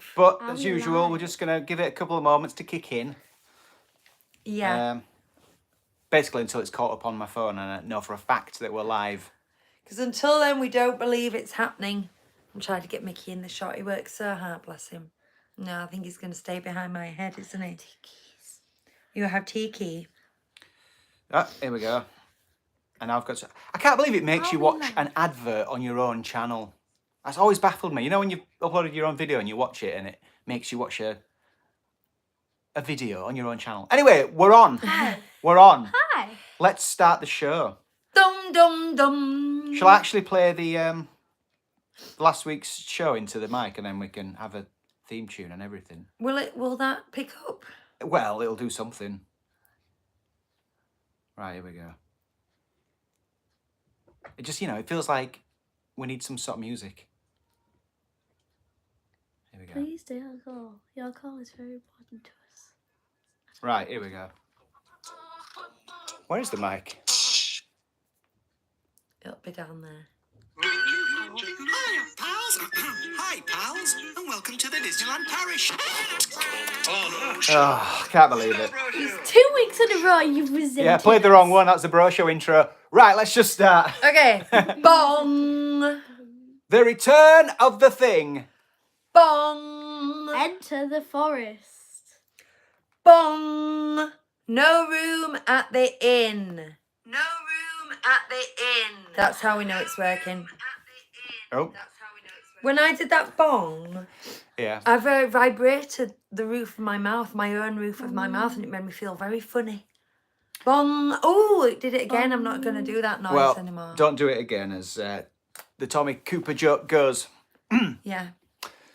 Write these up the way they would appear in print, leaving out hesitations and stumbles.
live. But as usual, we're just going to give it a couple of moments to kick in. Yeah. Basically until it's caught up on my phone and I know for a fact that we're live. Because until then, we don't believe it's happening. I'm trying to get Mickey in the shot. He works so hard, bless him. No, I think he's going to stay behind my head, isn't he? You have Tiki. Ah, here we go. And I've got... I can't believe it makes you watch an advert on your own channel. That's always baffled me. You know when you've uploaded your own video and you watch it and it makes you watch a video on your own channel. Anyway, we're on. Hi. We're on. Hi. Let's start the show. Dum, dum, dum. Shall I actually play the last week's show into the mic and then we can have a theme tune and everything? Will that pick up? Well, it'll do something. Right, here we go. It just, it feels like we need some sort of music. Here we go. Please do your call. Your call is very important to us. Right, here we go. Where is the mic? It'll be down there. Hi, pals. Hi, pals. And welcome to the Disneyland Parish. Oh, can't believe it. 2 weeks in a row you've resented. Yeah, played the wrong one. That's the Bro Show intro. Right, let's just start. Okay. Bong. The return of the thing. Bong. Enter the forest. Bong. No room at the inn. No room at the inn. That's how we know it's working. Oh, When I did that bong, yeah. I vibrated the roof of my mouth, my own roof of my mouth, and it made me feel very funny. Bong. Oh, it did it again. I'm not going to do that noise anymore. Don't do it again, as the Tommy Cooper joke goes. Yeah.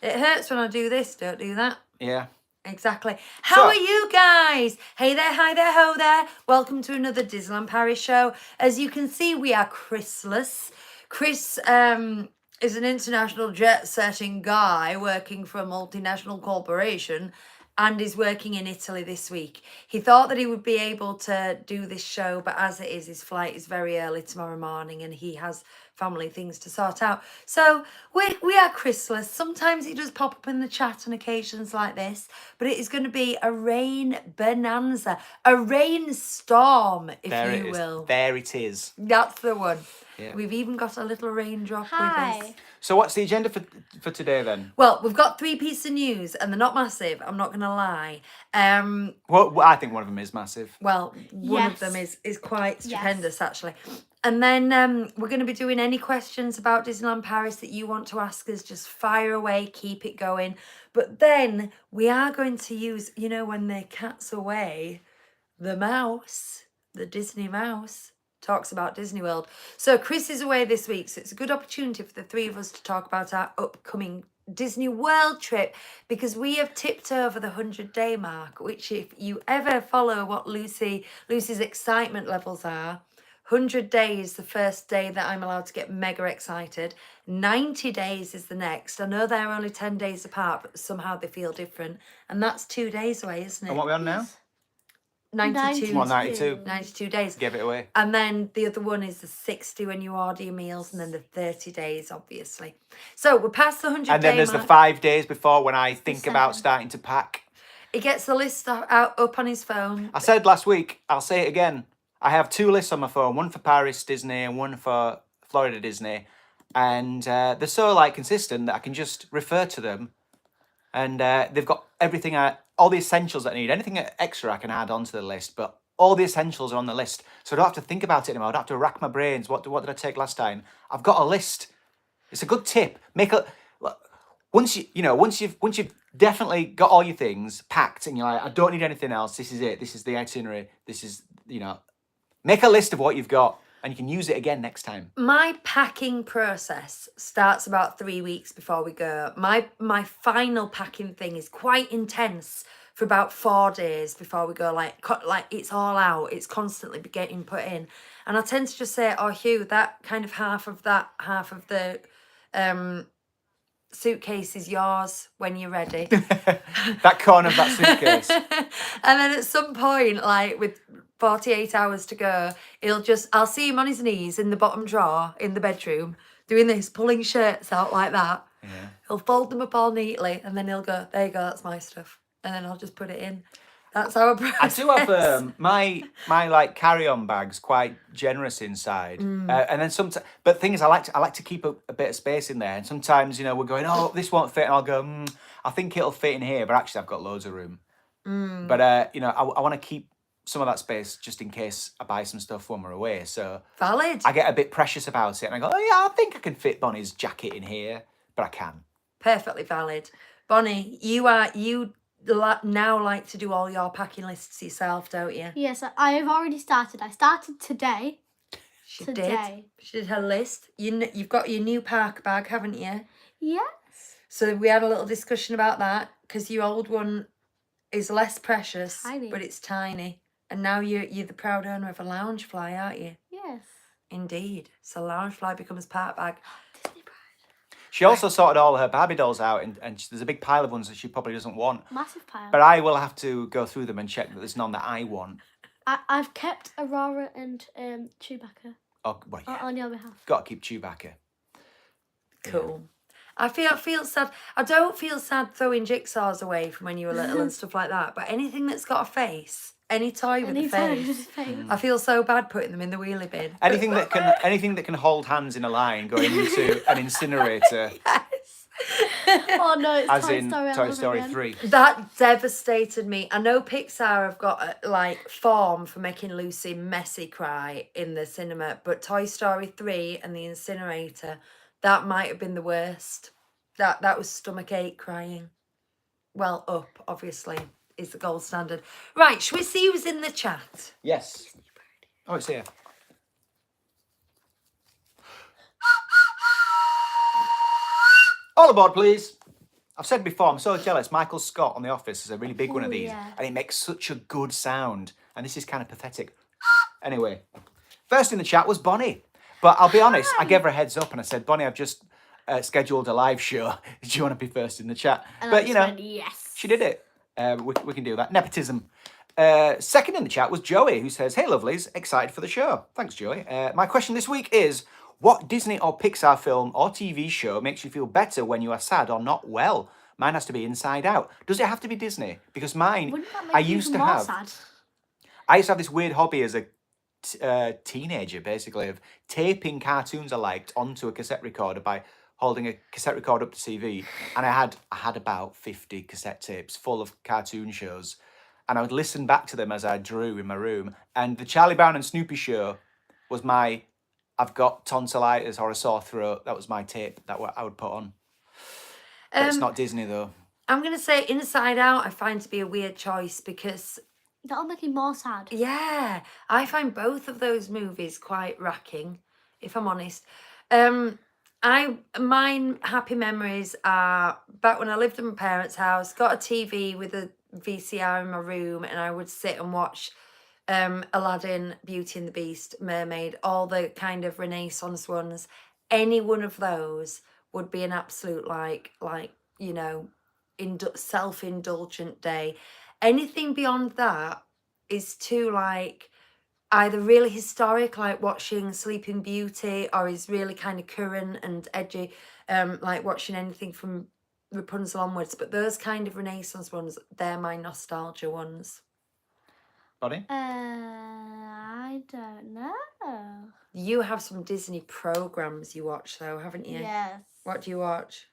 It hurts when I do this. Don't do that. Yeah. Exactly. How are you guys? Hey there, hi there, ho there. Welcome to another Disneyland Paris show. As you can see, we are Chrisless. Chris is an international jet-setting guy working for a multinational corporation and is working in Italy this week. He thought that he would be able to do this show, but as it is, his flight is very early tomorrow morning and he has family things to sort out. So we are Chrisless. Sometimes it does pop up in the chat on occasions like this, but it is going to be a rain bonanza, a rain storm, if you will. There it is. That's the one. Yeah. We've even got a little raindrop with us. Hi. So what's the agenda for today then? Well, we've got 3 pieces of news and they're not massive, I'm not going to lie. Well, I think one of them is massive. Well, one of them is quite stupendous, actually. And then we're going to be doing any questions about Disneyland Paris that you want to ask us. Just fire away, keep it going. But then we are going to use, when the cat's away, the mouse, the Disney mouse, talks about Disney World. So Chris is away this week, so it's a good opportunity for the 3 of us to talk about our upcoming Disney World trip, because we have tipped over the 100-day mark, which if you ever follow what Lucy's excitement levels are, 100 days the first day that I'm allowed to get mega excited. 90 days is the next. I know they're only 10 days apart, but somehow they feel different. And that's 2 days away, isn't it? And what are we on now? 92. Well, 92. 92 days. Give it away. And then the other one is the 60 when you order your meals, and then the 30 days, obviously. So we're past the 100 And then there's mark. the 5 days before when I think about starting to pack. He gets the list up on his phone. I said last week, I'll say it again. I have 2 lists on my phone, one for Paris Disney and one for Florida Disney. And they're so consistent that I can just refer to them. And they've got everything, all the essentials that I need. Anything extra I can add onto the list, but all the essentials are on the list. So I don't have to think about it anymore. I don't have to rack my brains. What did I take last time? I've got a list. It's a good tip. Once you've definitely got all your things packed and you're like, I don't need anything else. This is it. This is the itinerary. This is, make a list of what you've got and you can use it again next time. My packing process starts about 3 weeks before we go. My final packing thing is quite intense for about 4 days before we go. Like it's all out. It's constantly getting put in. And I tend to just say, oh, Hugh, that kind of half of the suitcase is yours when you're ready. That corner of that suitcase. And then at some point, with 48 hours to go, I'll see him on his knees in the bottom drawer in the bedroom doing this, pulling shirts out like that. Yeah. He'll fold them up all neatly, and then he'll go, "There you go, that's my stuff," and then I'll just put it in. That's our I process. do have my like carry-on bag's quite generous inside, and then sometimes. But the thing is, I like to keep a bit of space in there, and sometimes we're going, oh, this won't fit, and I'll go, I think it'll fit in here, but actually I've got loads of room. But I want to keep some of that space just in case I buy some stuff when we're away. So Valid. I get a bit precious about it, and I go, oh yeah, I think I can fit Bonnie's jacket in here, but I can. Perfectly valid. Bonnie, you now like to do all your packing lists yourself, don't you? Yes, I have already started. I started today. She Today. did. She did her list. You've got your new park bag, haven't you? Yes. So we had a little discussion about that because your old one is less precious, Tiny. but it's tiny. And now you're the proud owner of a lounge fly, aren't you? Yes. Indeed. So lounge fly becomes park bag. Disney Pride. She also sorted all her Barbie dolls out, and there's a big pile of ones that she probably doesn't want. Massive pile. But I will have to go through them and check that there's none that I want. I've kept Aurora and Chewbacca Oh, well, yeah. on your behalf. Got to keep Chewbacca. Cool. I feel sad. I don't feel sad throwing jigsaws away from when you were little and stuff like that. But anything that's got a face, any toy with a Anytime with face, his face. I feel so bad putting them in the wheelie bin. Anything that can hold hands in a line going into an incinerator, Yes. Oh no, it's as Toy in Story. Toy Story 3. That devastated me. I know Pixar have got like form for making Lucy messy cry in the cinema, but Toy Story 3 and the incinerator, that might have been the worst. That was stomachache crying. Well, up obviously is the gold standard. Right, shall we see who's in the chat? Yes. Oh, it's here. All aboard, please. I've said before, I'm so jealous. Michael Scott on The Office is a really big one of Ooh, these, yeah. and it makes such a good sound. And this is kind of pathetic. Anyway, first in the chat was Bonnie. But I'll be honest, I gave her a heads up and I said, Bonnie, I've just scheduled a live show. Do you want to be first in the chat? And But I you just know, went, yes. she did it. We can do that. Nepotism. Second in the chat was Joey, who says, hey, lovelies, excited for the show. Thanks, Joey. My question this week is, what Disney or Pixar film or TV show makes you feel better when you are sad or not well? Mine has to be Inside Out. Does it have to be Disney? Because mine, Wouldn't that make I you used to even more have. sad? I used to have this weird hobby as a teenager, basically, of taping cartoons I liked onto a cassette recorder by holding a cassette recorder up to TV, and I had about 50 cassette tapes full of cartoon shows, and I would listen back to them as I drew in my room. And the Charlie Brown and Snoopy show was my I've got tonsillitis or a sore throat. That was my tape that I would put on. But it's not Disney though. I'm going to say Inside Out I find to be a weird choice because, That'll make you more sad. yeah, I find both of those movies quite racking, if I'm honest. Mine happy memories are back when I lived in my parents' house, got a TV with a VCR in my room, and I would sit and watch Aladdin, Beauty and the Beast, Mermaid, all the kind of Renaissance ones. Any one of those would be an absolute self-indulgent day. Anything beyond that is too either really historic, like watching Sleeping Beauty, or is really kind of current and edgy, like watching anything from Rapunzel onwards. But those kind of Renaissance ones, they're my nostalgia ones. Bonnie? I don't know. You have some Disney programs you watch though, haven't you? Yes. What do you watch?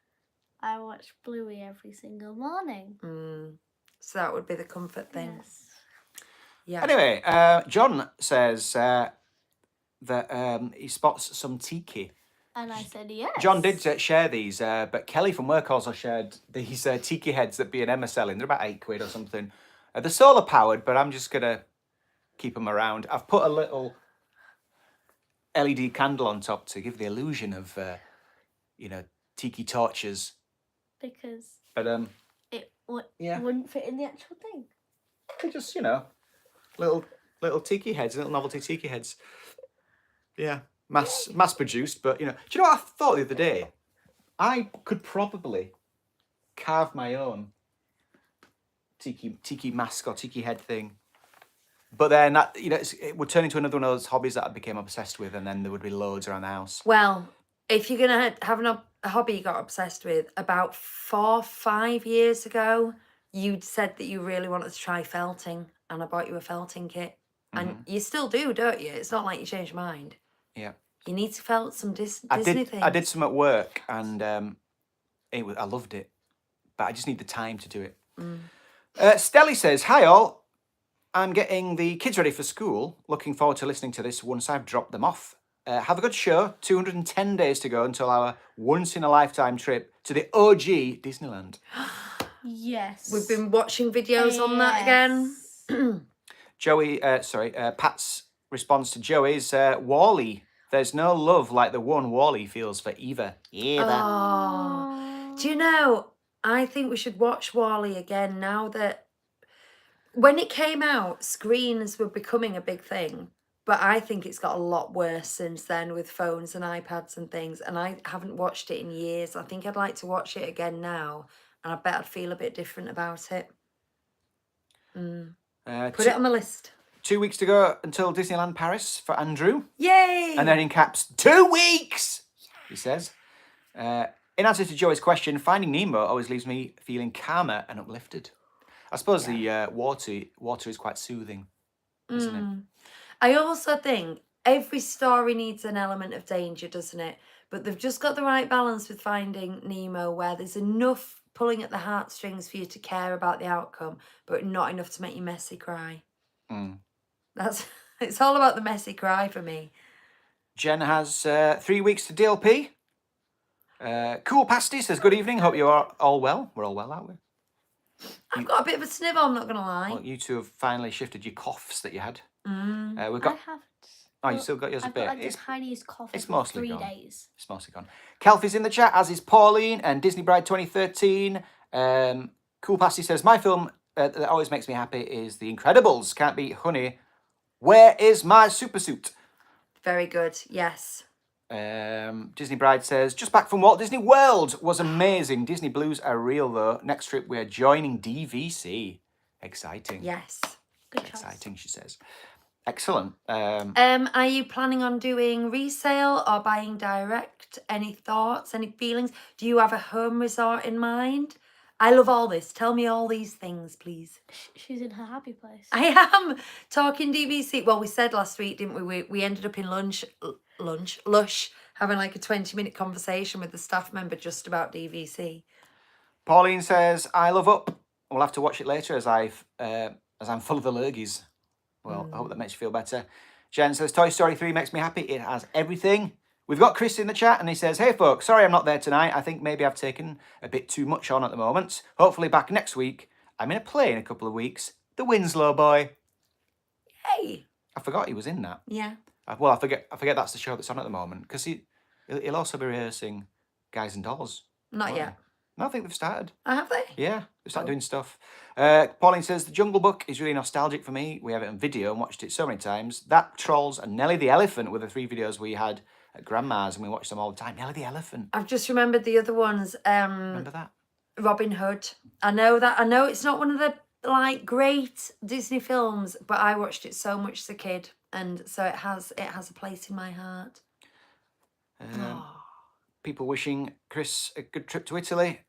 I watch Bluey every single morning. So that would be the comfort thing. Yes. Yeah. Anyway, John says that he spots some tiki. And I said yes. John did share these, but Kelly from work also shared these tiki heads that B and M are selling. They're about £8 or something. They're solar powered, but I'm just gonna keep them around. I've put a little LED candle on top to give the illusion of, tiki torches. Because But it Yeah. wouldn't fit in the actual thing. they're just little tiki heads, little novelty tiki heads. Yeah, mass produced, but do you know what I thought the other day? I could probably carve my own tiki mask or tiki head thing. But then that it would turn into another one of those hobbies that I became obsessed with, and then there would be loads around the house. Well, if you're gonna have an a hobby you got obsessed with about 4-5 years ago. You'd said that you really wanted to try felting, and I bought you a felting kit. And you still do, don't you? It's not like you changed your mind. Yeah. You need to felt some Disney things. I did some at work, and I loved it, but I just need the time to do it. Stelly says, "Hi all, I'm getting the kids ready for school. Looking forward to listening to this once I've dropped them off. Have a good show. 210 days to go until our once-in-a-lifetime trip to the OG Disneyland." Yes. We've been watching videos on that again. Pat's response to Joey's Wally. There's no love like the one Wally feels for Eva. Oh. Do you know, I think we should watch Wall-E again now that when it came out, screens were becoming a big thing. But I think it's got a lot worse since then with phones and iPads and things. And I haven't watched it in years. I think I'd like to watch it again now. And I bet I'd feel a bit different about it. Put it on the list. 2 weeks to go until Disneyland Paris for Andrew. Yay! And then in caps, 2 weeks, he says. In answer to Joey's question, Finding Nemo always leaves me feeling calmer and uplifted. I suppose the water is quite soothing, isn't it? I also think every story needs an element of danger, doesn't it? But they've just got the right balance with Finding Nemo where there's enough pulling at the heartstrings for you to care about the outcome, but not enough to make you messy cry. It's all about the messy cry for me. Jen has 3 weeks to DLP. Cool Pasty says, "Good evening. Hope you are all well." We're all well, aren't we? I've got a bit of a snivel, I'm not going to lie. Well, you two have finally shifted your coughs that you had. We've I got. haven't. Oh, you still got yours a I've bit. got like the tiniest cough it's for mostly 3 gone. days. It's mostly gone. Kelfie's in the chat, as is Pauline and Disney Bride 2013. Cool Pasty says, "My film that always makes me happy is The Incredibles. Can't beat Honey. Where is my super suit?" Very good, yes. Disney Bride says, "Just back from Walt Disney World. Was amazing. Disney blues are real though. Next trip we're joining DVC. Exciting." Yes. Good choice. Exciting, she says. Excellent. Are you planning on doing resale or buying direct? Any thoughts, any feelings? Do you have a home resort in mind? I love all this. Tell me all these things, please. She's in her happy place. I am talking DVC. Well, we said last week, didn't we? We ended up in Lush, having like a 20-minute conversation with the staff member just about DVC. Pauline says, "I love Up. We'll have to watch it later as I'm full of the lurgies." Well, I hope that makes you feel better. Jen says, "Toy Story 3 makes me happy. It has everything." We've got Chris in the chat and he says, "Hey folks, sorry I'm not there tonight. I think maybe I've taken a bit too much on at the moment. Hopefully back next week. I'm in a play in a couple of weeks. The Winslow Boy." Hey. I forgot he was in that. Yeah. I forget that's the show that's on at the moment because he'll also be rehearsing Guys and Dolls. Not yet. No, I think they've started. Oh, have they? Yeah, they've started doing stuff. Pauline says, "The Jungle Book is really nostalgic for me. We have it on video and watched it so many times. That, Trolls and Nelly the Elephant were the 3 videos we had at Grandma's and we watched them all the time. Nelly the Elephant. I've just remembered the other ones. Remember that? Robin Hood. I know it's not one of the like great Disney films, but I watched it so much as a kid, and so it has a place in my heart. People wishing Chris a good trip to Italy.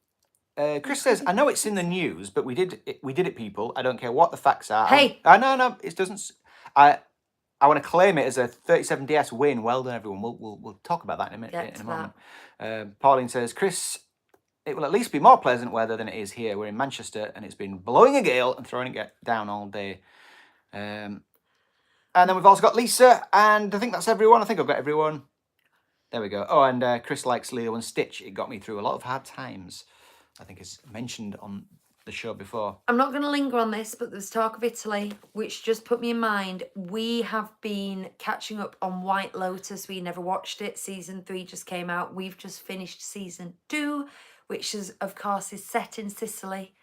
Chris says, "I know it's in the news, but we did it, people. I don't care what the facts are." Hey! No, it doesn't. I want to claim it as a 37DS win. Well done, everyone. We'll talk about that in a minute. In a moment. Pauline says, "Chris, it will at least be more pleasant weather than it is here. We're in Manchester and it's been blowing a gale and throwing it down all day." And then we've also got Lisa, and I think that's everyone. I think I've got everyone. There we go. Oh, and Chris likes Leo and Stitch. It got me through a lot of hard times. I think it's mentioned on the show before. I'm not going to linger on this, but there's talk of Italy, which just put me in mind. We have been catching up on White Lotus. We never watched it. Season 3 just came out. We've just finished season 2, which is, of course, is set in Sicily.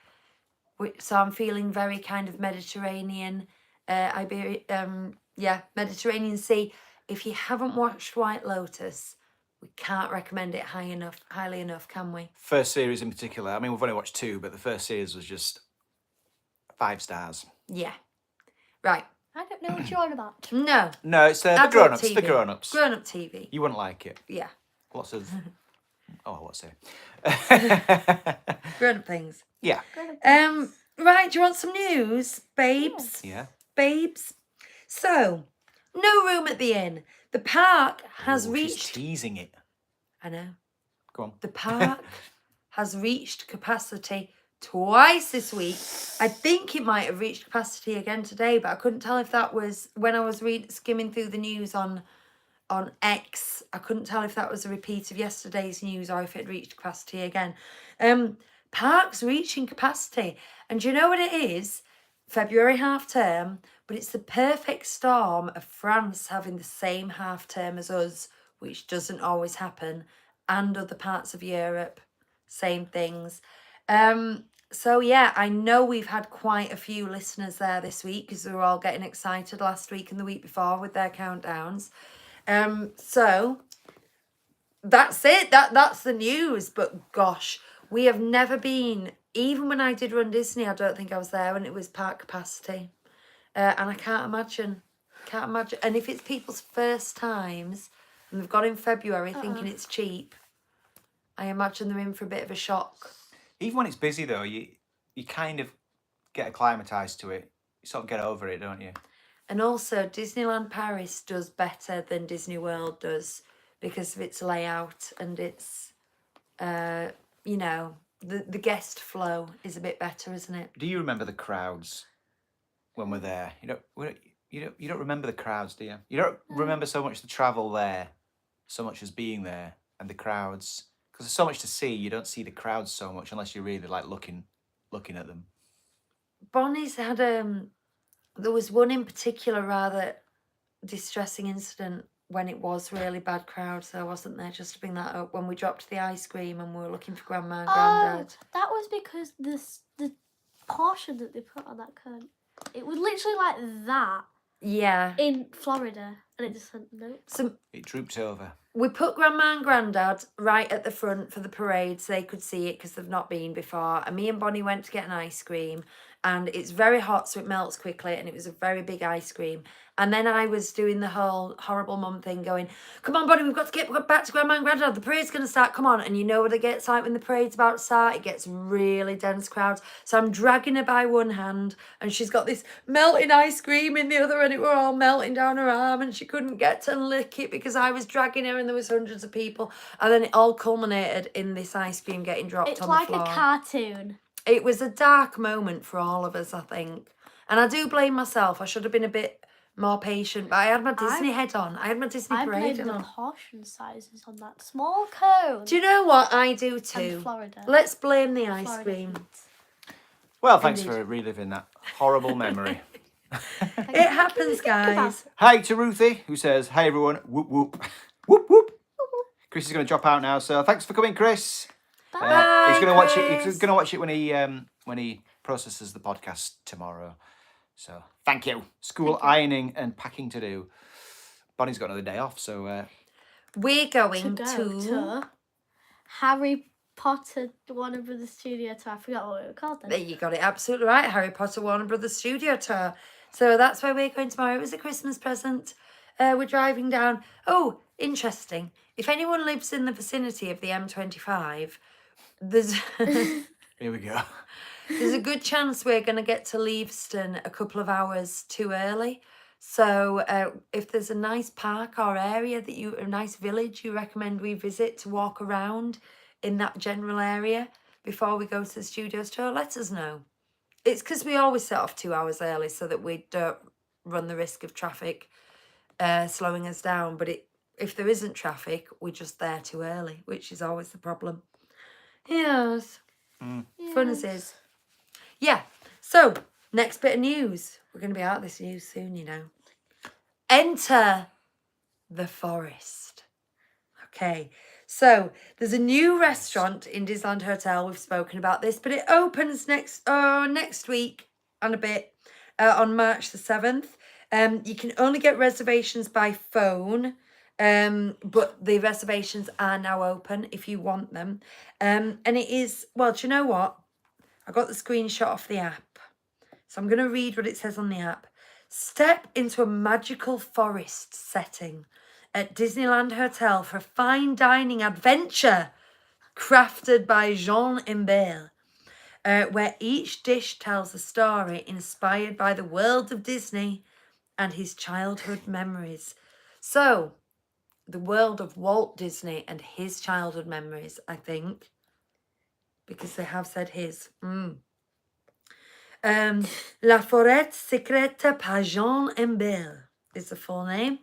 So I'm feeling very kind of Mediterranean, Mediterranean Sea. If you haven't watched White Lotus, we can't recommend it highly enough, can we? First series in particular. I mean, we've only watched 2, but the first series was just 5 stars. Yeah. Right. I don't know what you're on about. No, it's the Adult grown-ups. TV. The grown-ups. Grown-up TV. You wouldn't like it. Yeah. Lots of Oh, what's it? Grown-up things. Yeah. Right, do you want some news, babes? Yeah. Babes? So, no room at the inn. The park has Ooh, reached... She's teasing it. I know. Go on. The park has reached capacity twice this week. I think it might have reached capacity again today, but I couldn't tell if that was when I was skimming through the news on X. I couldn't tell if that was a repeat of yesterday's news or if it reached capacity again. Parks reaching capacity. And do you know what it is? February half term, but it's the perfect storm of France having the same half term as us, which doesn't always happen, and other parts of Europe, same things. So yeah, I know we've had quite a few listeners there this week because they were all getting excited last week and the week before with their countdowns. So that's it. That's the news. But gosh, we have never been. Even when I did run Disney, I don't think I was there when it was park capacity, and I can't imagine. And if it's people's first times and they've got in February thinking it's cheap, I imagine they're in for a bit of a shock. Even when it's busy though, you kind of get acclimatized to it. You sort of get over it, don't you? And also, Disneyland Paris does better than Disney World does because of its layout and its, you know, the guest flow is a bit better, isn't it? Do you remember the crowds when we're there? You don't remember the crowds, do you? You don't remember so much the travel there, so much as being there and the crowds. Because there's so much to see, you don't see the crowds so much unless you're really like looking at them. Bonnie's had there was one in particular rather distressing incident when it was really bad crowds. So I wasn't there just to bring that up when we dropped the ice cream and we were looking for Grandma and Grandad. That was because the portion that they put on that cone, it was literally like that. Yeah. In Florida, and it just went nope. So it drooped over. We put Grandma and Grandad right at the front for the parade so they could see it because they've not been before. And me and Bonnie went to get an ice cream and it's very hot so it melts quickly and it was a very big ice cream. And then I was doing the whole horrible mum thing going, come on, Bonnie, we've got to get back to Grandma and Grandad. The parade's going to start, come on. And you know what it gets like when the parade's about to start? It gets really dense crowds. So I'm dragging her by one hand and she's got this melting ice cream in the other and it were all melting down her arm and she couldn't get to lick it because I was dragging her and there was hundreds of people. And then it all culminated in this ice cream getting dropped on the floor. It's like a cartoon. It was a dark moment for all of us, I think. And I do blame myself. I should have been a bit more patient, but I had my Disney head on. I had my Disney parade I blame on. the portion sizes on that small cone. Do you know what I do too? And Florida. Let's blame the ice cream. Well, thanks for reliving that horrible memory. It happens, guys. Hi to Ruthie, who says, "Hi everyone, whoop whoop, whoop whoop." Chris is going to drop out now, so thanks for coming, Chris. Bye. He's going to watch it. Chris. He's going to watch it when he processes the podcast tomorrow. So thank you. School ironing and packing to do. Bonnie's got another day off, so we're going to Harry Potter Warner Brothers Studio Tour. I forgot what it was called then. There you got it absolutely right. Harry Potter Warner Brothers Studio Tour. So that's where we're going tomorrow. It was a Christmas present. We're driving down. Oh, interesting. If anyone lives in the vicinity of the M25, there's here we go. There's a good chance we're going to get to Leaveston a couple of hours too early. So if there's a nice park or area a nice village you recommend we visit to walk around in that general area before we go to the studio tour, let us know. It's because we always set off 2 hours early so that we don't run the risk of traffic slowing us down. But if there isn't traffic, we're just there too early, which is always the problem. Yes. Fun as is. Yeah, so next bit of news. We're going to be out of this news soon, you know. Enter the forest. Okay, so there's a new restaurant in Disneyland Hotel. We've spoken about this, but it opens next week and a bit on March the 7th. You can only get reservations by phone, but the reservations are now open if you want them. And it is, well, do you know what? I got the screenshot off the app. So I'm going to read what it says on the app. Step into a magical forest setting at Disneyland Hotel for a fine dining adventure crafted by Jean Imbert, where each dish tells a story inspired by the world of Disney and his childhood memories. So, the world of Walt Disney and his childhood memories, I think, because they have said his. La Forêt Secrète par Jean Imbert is the full name.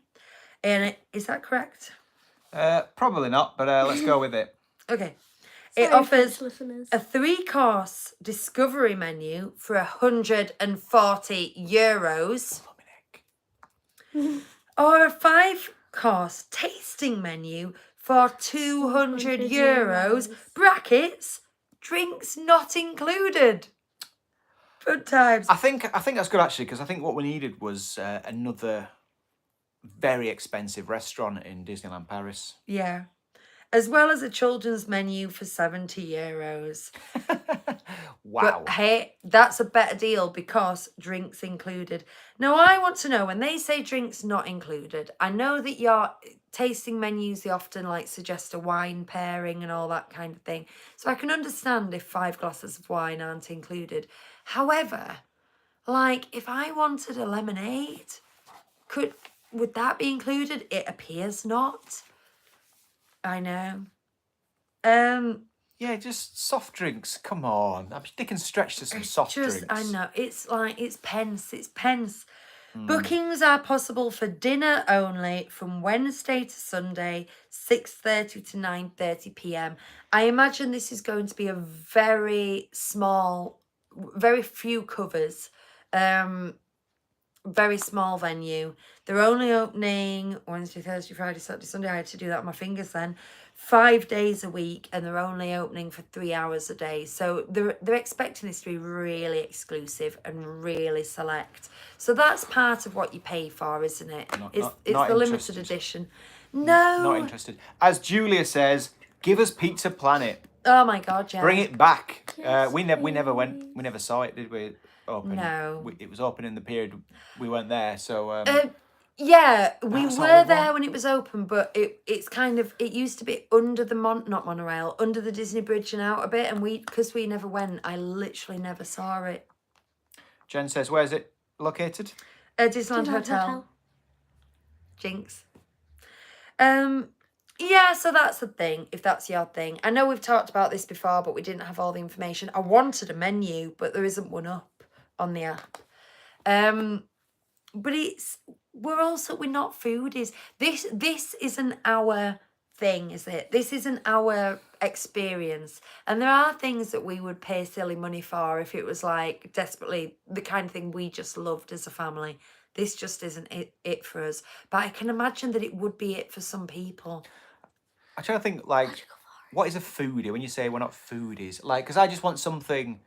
And is that correct? Probably not, but let's go with it. Okay. Sorry, It offers French listeners. a 3-course discovery menu for €140, or a 5-course tasting menu for €200. Brackets, drinks not included. Good times. I think that's good actually, because I think what we needed was another very expensive restaurant in Disneyland Paris. Yeah. As well as a children's menu for €70. Wow. But hey, that's a better deal because drinks included. Now, I want to know, when they say drinks not included, I know that your tasting menus, they often like suggest a wine pairing and all that kind of thing. So I can understand if 5 glasses of wine aren't included. However, like if I wanted a lemonade, would that be included? It appears not. I know. Yeah, just soft drinks. Come on. I mean, they can stretch to some soft drinks. I know. It's pence. It's pence. Bookings are possible for dinner only from Wednesday to Sunday, 6:30 to 9:30 p.m. I imagine this is going to be a very small, very few covers. Very small venue. They're only opening Wednesday, Thursday, Friday, Saturday, Sunday. I had to do that on my fingers then. 5 days a week, and they're only opening for 3 hours a day. So they're expecting this to be really exclusive and really select. So that's part of what you pay for, isn't it? It's not the limited interested. edition. No. Not interested. As Julia says, give us Pizza Planet. Oh my God, yeah. Bring it back. Yes, We never went. We never saw it, did we? Open. No. It was open in the period we weren't there. So. Yeah, we That's not were what we there want. when it was open, but it's kind of, it used to be under the not monorail, under the Disney Bridge and out a bit, and because we never went, I literally never saw it. Jen says, "Where's it located?" Disneyland Hotel. Jinx. Yeah, so that's the thing, if that's your thing. I know we've talked about this before, but we didn't have all the information. I wanted a menu, but there isn't one up on the app. But we're not foodies. This isn't our thing, is it? This isn't our experience. And there are things that we would pay silly money for if it was like desperately the kind of thing we just loved as a family. This just isn't it for us. But I can imagine that it would be it for some people. I'm trying to think, like, what is a foodie when you say we're not foodies? Like, because I just want something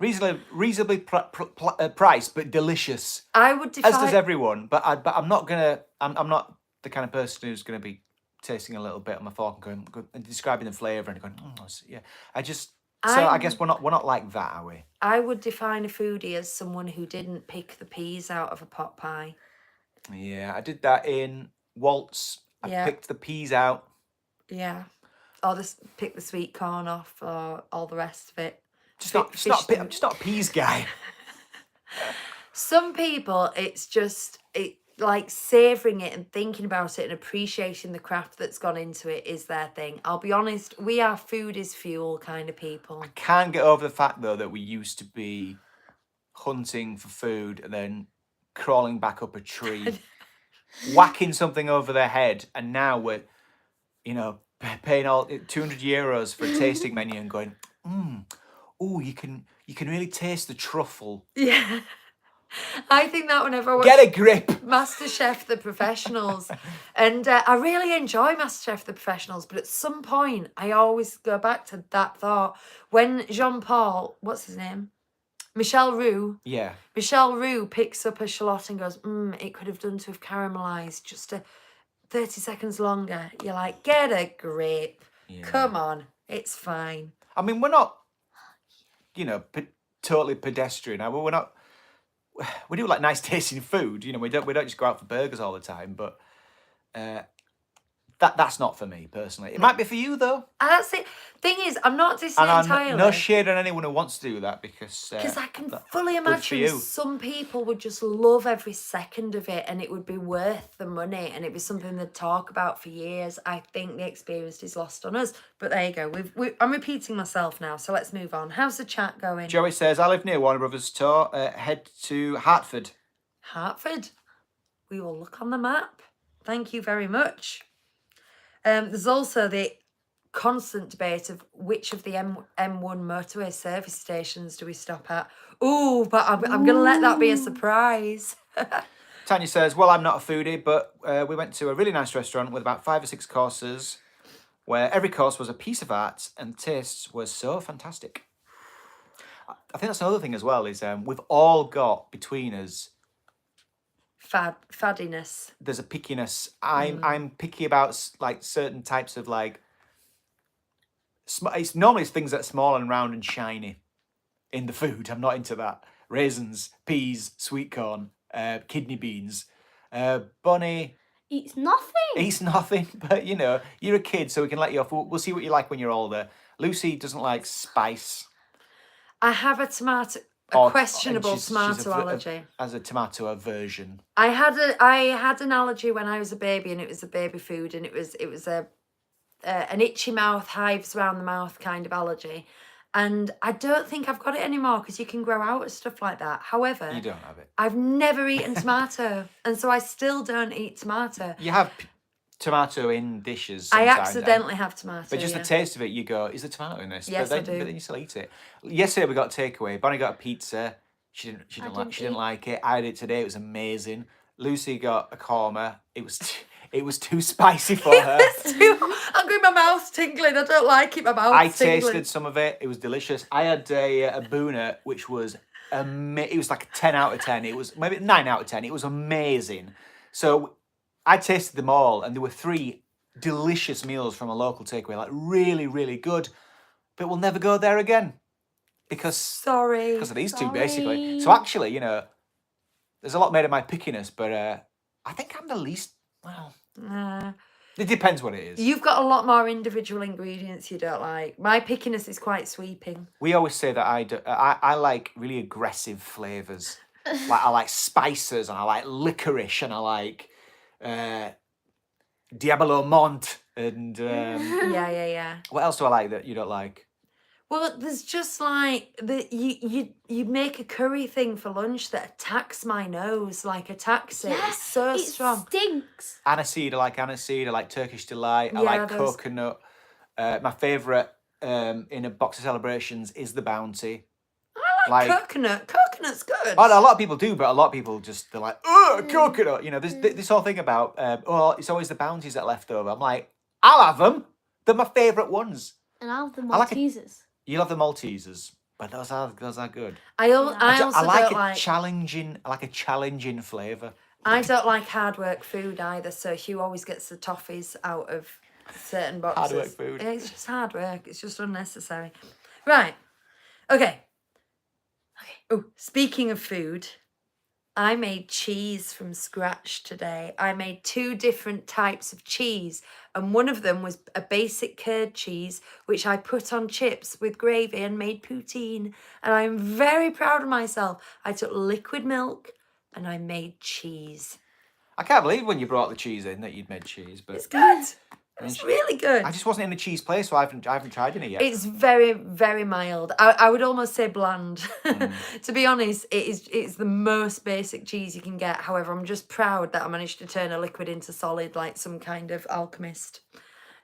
reasonably priced but delicious. I would define... As does everyone, but I'm not gonna. I'm not the kind of person who's gonna be tasting a little bit on my fork and going and describing the flavour and going, yeah. I guess we're not like that, are we? I would define a foodie as someone who didn't pick the peas out of a pot pie. Yeah, I did that in Waltz. I picked the peas out. Yeah, or pick the sweet corn off, or all the rest of it. I'm just not a peas guy. Some people, it's just like savouring it and thinking about it and appreciating the craft that's gone into it is their thing. I'll be honest, we are food is fuel kind of people. I can't get over the fact though that we used to be hunting for food and then crawling back up a tree, whacking something over their head, and now we're, paying all €200 for a tasting menu and going, oh, you can really taste the truffle. Yeah. I think that whenever I watch Get a grip. MasterChef The Professionals, and I really enjoy MasterChef The Professionals, but at some point I always go back to that thought when Jean-Paul, what's his name? Michel Roux. Yeah. Michel Roux picks up a shallot and goes, it could have done to have caramelised just 30 seconds longer. You're like, get a grip. Yeah. Come on, it's fine. I mean, we're not, totally pedestrian. We're not. We do like nice tasting food. We don't just go out for burgers all the time. But That's not for me personally. It might be for you though. And that's it. Thing is, I'm not dissing And it I'm entirely. no shade on anyone who wants to do that because I can fully good for imagine you. some people would just love every second of it and it would be worth the money and it'd be something they'd talk about for years. I think the experience is lost on us. But there you go. I'm repeating myself now, so let's move on. How's the chat going? Joey says, I live near Warner Brothers Store. Head to Hartford. Hartford. We will look on the map. Thank you very much. There's also the constant debate of which of the M1 motorway service stations do we stop at. Ooh, but I'm going to let that be a surprise. Tanya says, well, I'm not a foodie, but we went to a really nice restaurant with about 5 or 6 courses where every course was a piece of art and the tastes were so fantastic. I think that's another thing as well is we've all got between us Faddiness. there's a pickiness. I'm picky about like certain types of like. It's normally things that are small and round and shiny in the food. I'm not into that. Raisins, peas, sweet corn, kidney beans. Bonnie Eats nothing. eats nothing, but you know you're a kid, so we can let you off. We'll see what you like when you're older. Lucy doesn't like spice. I have a questionable she's tomato allergy. As a tomato aversion. I had an allergy when I was a baby, and it was a baby food, and it was an itchy mouth, hives around the mouth kind of allergy, and I don't think I've got it anymore because you can grow out of stuff like that. However, You don't have it. I've never eaten tomato, and so I still don't eat tomato. You have tomato in dishes. I sometimes, accidentally have tomato. But just yeah. the taste of it, you go, is there tomato in this? Yes, but I do. But then you still eat it. Yesterday we got takeaway. Bonnie got a pizza. She didn't like it. I had it today. It was amazing. Lucy got a korma. It was too spicy for her. I'm going, my mouth's tingling. I don't like it. My mouth's tingling. tasted some of it. It was delicious. I had a boona, which was it was like a 10 out of 10. It was maybe 9 out of 10. It was amazing. So I tasted them all, and there were 3 delicious meals from a local takeaway, like really, really good. But we'll never go there again because of these two, basically. So actually, you know, there's a lot made of my pickiness, but I think I'm the least. Well, it depends what it is. You've got a lot more individual ingredients you don't like. My pickiness is quite sweeping. We always say that I like really aggressive flavours. Like I like spices, and I like licorice, and I like Diabolo Mont, and Yeah. what else do I like that you don't like? Well, there's just like you make a curry thing for lunch that attacks my nose, like attacks it. It's so it strong. Stinks. Aniseed, I like aniseed. I like Turkish delight. I Yeah, like those- coconut. My favourite in a box of celebrations is the Bounty. I like coconut. Coconut's good. Oh, no, a lot of people do, but a lot of people they're like, oh, coconut. You know, there's this whole thing about, it's always the Bounties that are left over. I'm like, I'll have them. They're my favourite ones. And I'll have the I like Maltesers. You love the Maltesers, but those are good. I also I like don't a like challenging flavour. I don't like hard work food either, so Hugh always gets the toffees out of certain boxes. Hard work food. It's just hard work. It's just unnecessary. Right. Okay. Oh, speaking of food, I made cheese from scratch today. I made 2 different types of cheese, and one of them was a basic curd cheese, which I put on chips with gravy and made poutine. And I'm very proud of myself. I took liquid milk and I made cheese. I can't believe when you brought the cheese in that you'd made cheese, but It's good. It's really good. I just wasn't in the cheese place, so I haven't tried any yet. It's very, very mild. I would almost say bland. To be honest, it's the most basic cheese you can get. However, I'm just proud that I managed to turn a liquid into solid like some kind of alchemist.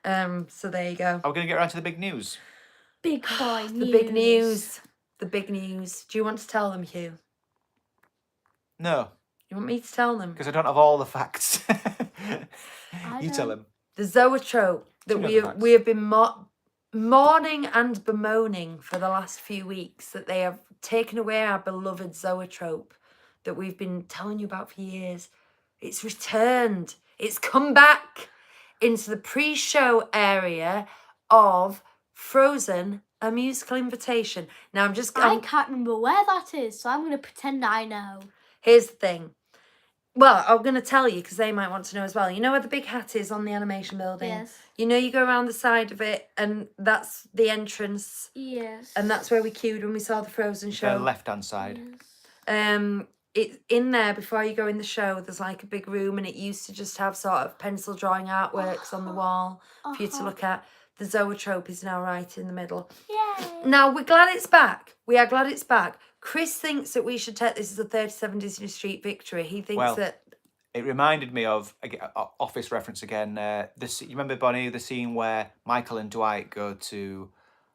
So there you go. Are we going to get around to the big news? Big boy news. The big news. The big news. Do you want to tell them, Hugh? No, You want me to tell them? because I don't have all the facts. You tell him. The zoetrope that Do you know we the have, facts? we have been mourning and bemoaning for the last few weeks, that they have taken away our beloved zoetrope that we've been telling you about for years. It's returned. It's come back into the pre-show area of Frozen, a musical invitation. Now I can't remember where that is, so I'm going to pretend I know. Here's the thing. Well, I'm going to tell you because they might want to know as well. You know where the big hat is on the animation building? Yes. You know, you go around the side of it and that's the entrance. Yes. And that's where we queued when we saw the Frozen The show. left-hand side. Yes. It's in there before you go in the show. There's like a big room and it used to just have sort of pencil drawing artworks on the wall for you to look at. The zoetrope is now right in the middle. Yay. Now, we're glad it's back. We are glad it's back. Chris thinks that we should take this as a 37 Disney Street victory. He thinks that... It reminded me of, Office reference again, you remember, Bonnie, the scene where Michael and Dwight go to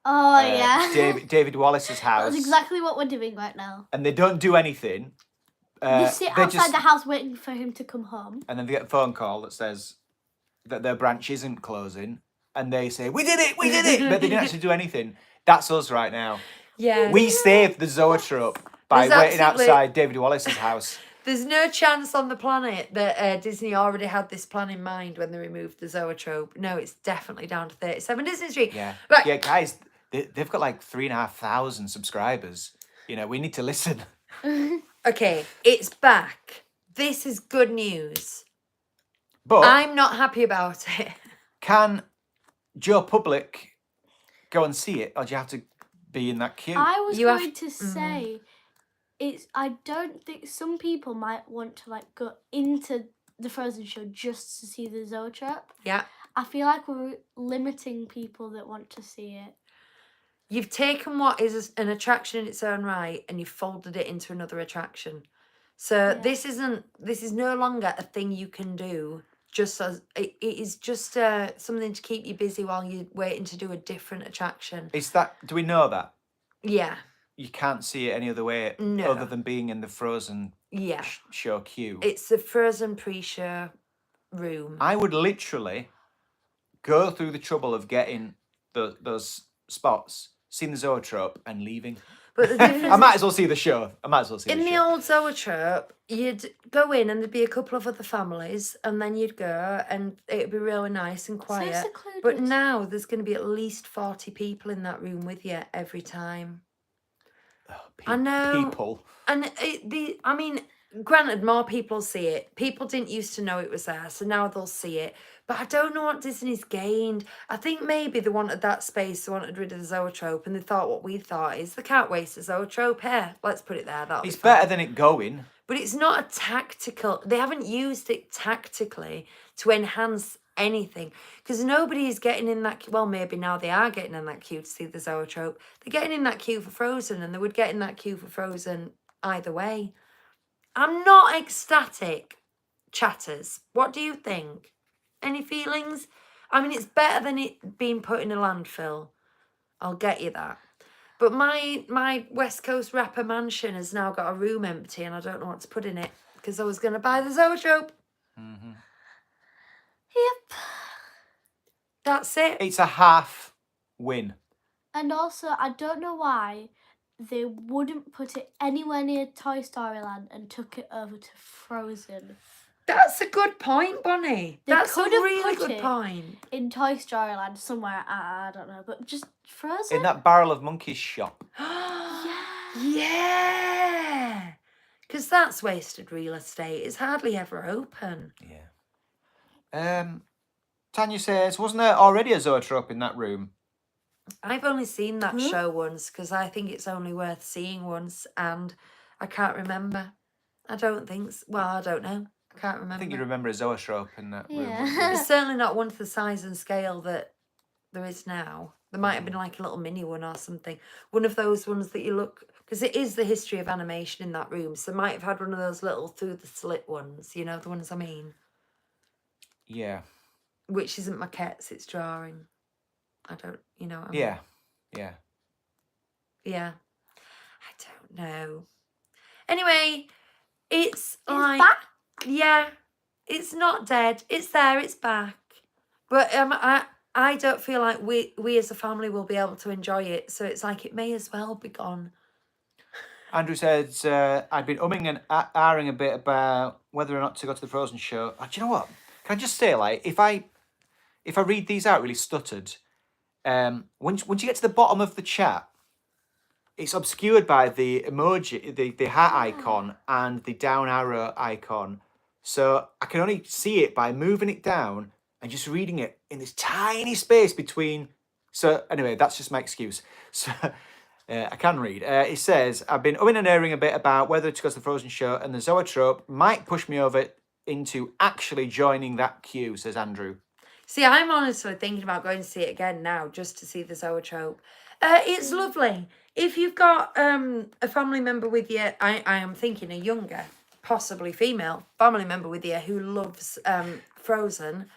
Oh, yeah. David Wallace's house. That's exactly what we're doing right now. And they don't do anything. They sit outside the house waiting for him to come home. And then they get a phone call that says that their branch isn't closing. And they say, we did it! But they didn't actually do anything. That's us right now. Yeah. We saved the zoetrope by There's waiting outside David Wallace's house. There's no chance on the planet that Disney already had this plan in mind when they removed the zoetrope. No, it's definitely down to 37 Disney Street. Yeah. Right. Yeah, guys, they've got like 3,500 subscribers. You know, we need to listen. Okay, it's back. This is good news. But I'm not happy about it. can Joe Public go and see it, or do you have to be in that queue? I was You have- going to say, I don't think some people might want to like go into the Frozen show just to see the zoetrope. Yeah. I feel like we're limiting people that want to see it. You've taken what is an attraction in its own right and you've folded it into another attraction. So this is no longer a thing you can do. Just as it is just something to keep you busy while you're waiting to do a different attraction. Do we know that? Yeah. You can't see it any other way No. other than being in the Frozen Yeah. show queue. It's the Frozen pre-show room. I would literally go through the trouble of getting those spots, seeing the zoetrope, and leaving. But the difference I might as well see the show. in the old zoetrope, you'd go in and there'd be a couple of other families, and then you'd go, and it'd be really nice and quiet. secluded. But now there's going to be at least 40 people in that room with you every time. I know. People. And I mean, granted, more people see it. People didn't used to know it was there, so now they'll see it. But I don't know what Disney's gained. I think maybe they wanted that space, they wanted rid of the zoetrope, and they thought what we thought is they can't waste the zoetrope here. Let's put it there. It's better than it going. But it's not a tactical. They haven't used it tactically to enhance anything because nobody is getting in that. Well, maybe now they are getting in that queue to see the zoetrope. They're getting in that queue for Frozen, and they would get in that queue for Frozen either way. I'm not ecstatic, chatters. What do you think? Any feelings? I mean, it's better than it being put in a landfill. I'll get you that. But my West Coast rapper mansion has now got a room empty and I don't know what to put in it because I was going to buy the zoetrope. Mm-hmm. Yep. That's it. It's a half win. And also, I don't know why they wouldn't put it anywhere near Toy Story Land and took it over to Frozen. That's a good point, Bonnie. They That's a could have really put good it point. in Toy Story Land somewhere, I don't know, but just Frozen? In that Barrel of Monkeys shop. Yeah. Because that's wasted real estate. It's hardly ever open. Yeah. Tanya says, wasn't there already a zoetrope in that room? I've only seen that show once because I think it's only worth seeing once and I can't remember. I don't think so. Well, I don't know. I can't remember. I think you remember a zoetrope in that room. Yeah. wouldn't you? It's certainly not one to the size and scale that there is now. There might have been like a little mini one or something. One of those ones that you look... Because it is the history of animation in that room. So might have had one of those little through the slit ones. You know, the ones I mean. Yeah. Which isn't maquettes, it's drawing. I don't... You know what I mean? Yeah. Yeah. Yeah. I don't know. Anyway, it's like... back? Yeah. It's not dead. It's there. It's back. But I don't feel like we as a family will be able to enjoy it. So it's like it may as well be gone. Andrew says, I've been umming and ahhing a bit about whether or not to go to the Frozen show. Do you know what? Can I just say, like, if I read these out really stuttered, once you get to the bottom of the chat, it's obscured by the emoji, the heart icon and the down arrow icon So I can only see it by moving it down and just reading it in this tiny space between. So anyway, that's just my excuse. So I can read. It says, I've been umming and erring a bit about whether to go to the Frozen show, and the Zoetrope might push me over into actually joining that queue, says Andrew. See, I'm honestly thinking about going to see it again now, just to see the Zoetrope. It's lovely. If you've got a family member with you, I am thinking a younger, possibly female family member with you who loves Frozen.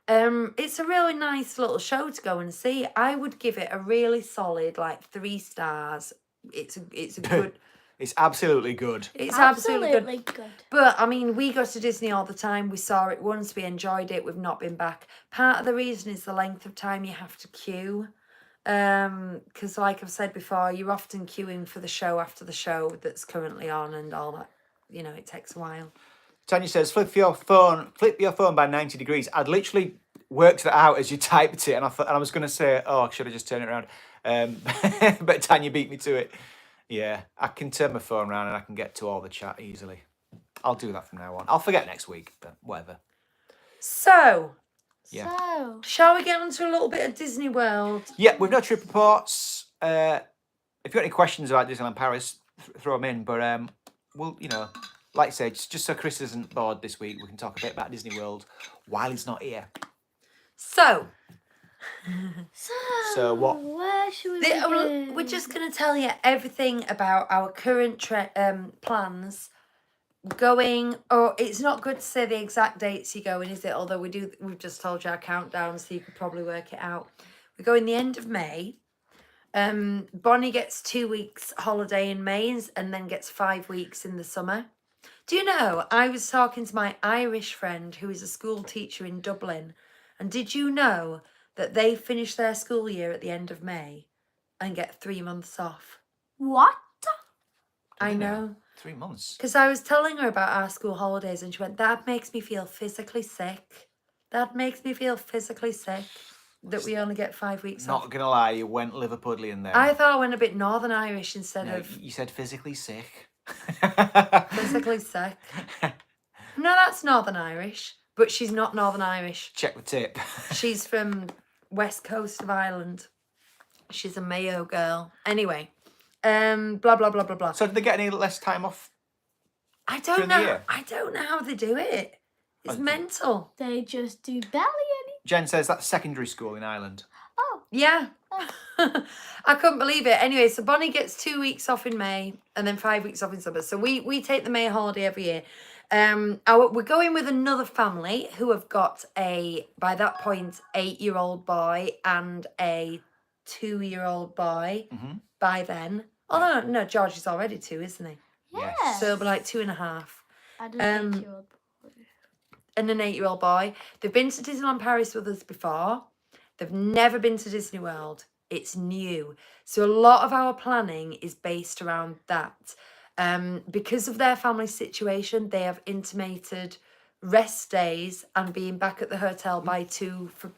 It's a really nice little show to go and see. I would give it a really solid 3 stars. It's a good. It's absolutely good. It's absolutely good. But I mean, we go to Disney all the time. We saw it once. We enjoyed it. We've not been back. Part of the reason is the length of time you have to queue. Because like I've said before, you're often queuing for the show after the show that's currently on and all that. You know, it takes a while. Tanya says, flip your phone by 90 degrees. I'd literally worked that out as you typed it, and I was going to say, oh, I should have just turned it around. But Tanya beat me to it. Yeah, I can turn my phone around and I can get to all the chat easily. I'll do that from now on. I'll forget next week, but whatever. So, Yeah. So, shall we get on to a little bit of Disney World? Yeah, we've no trip reports. If you've got any questions about Disneyland Paris, throw them in. But we'll, like I say, just so Chris isn't bored this week, we can talk a bit about Disney World while he's not here. So, So what? Where should we begin? we're just going to tell you everything about our current plans going, or it's not good to say the exact dates you're going, is it? Although we've just told you our countdown, so you could probably work it out. We're going the end of May. Bonnie gets 2 weeks holiday in May and then gets 5 weeks in the summer. Do you know, I was talking to my Irish friend who is a school teacher in Dublin, and did you know that they finish their school year at the end of May and get 3 months off? What? I know. 3 months. Because I was telling her about our school holidays and she went, that makes me feel physically sick. That makes me feel physically sick that we only get 5 weeks off. Not gonna lie, you went Liverpudlian there. I thought I went a bit Northern Irish instead of You said physically sick. physically sick. No, that's Northern Irish, but she's not Northern Irish. Check the tip. She's from West Coast of Ireland. She's a Mayo girl. Anyway, blah blah blah blah blah. So did they get any less time off? I don't during the know. year? I don't know how they do it. It's mental. They just do barely any. Jen says that's secondary school in Ireland. Oh, Yeah. I couldn't believe it. Anyway, so Bonnie gets 2 weeks off in May and then 5 weeks off in summer. So we take the May holiday every year. We're going with another family who have got by that point, 8-year-old boy and a 2-year-old boy by then. Oh, no, George is already 2, isn't he? yeah. Yes. So it'll be like 2.5. I don't think you're. And an 8-year-old boy. They've been to Disneyland Paris with us before. They've never been to Disney World. It's new. So a lot of our planning is based around that. Because of their family situation, they have intimated rest days and being back at the hotel by 2 for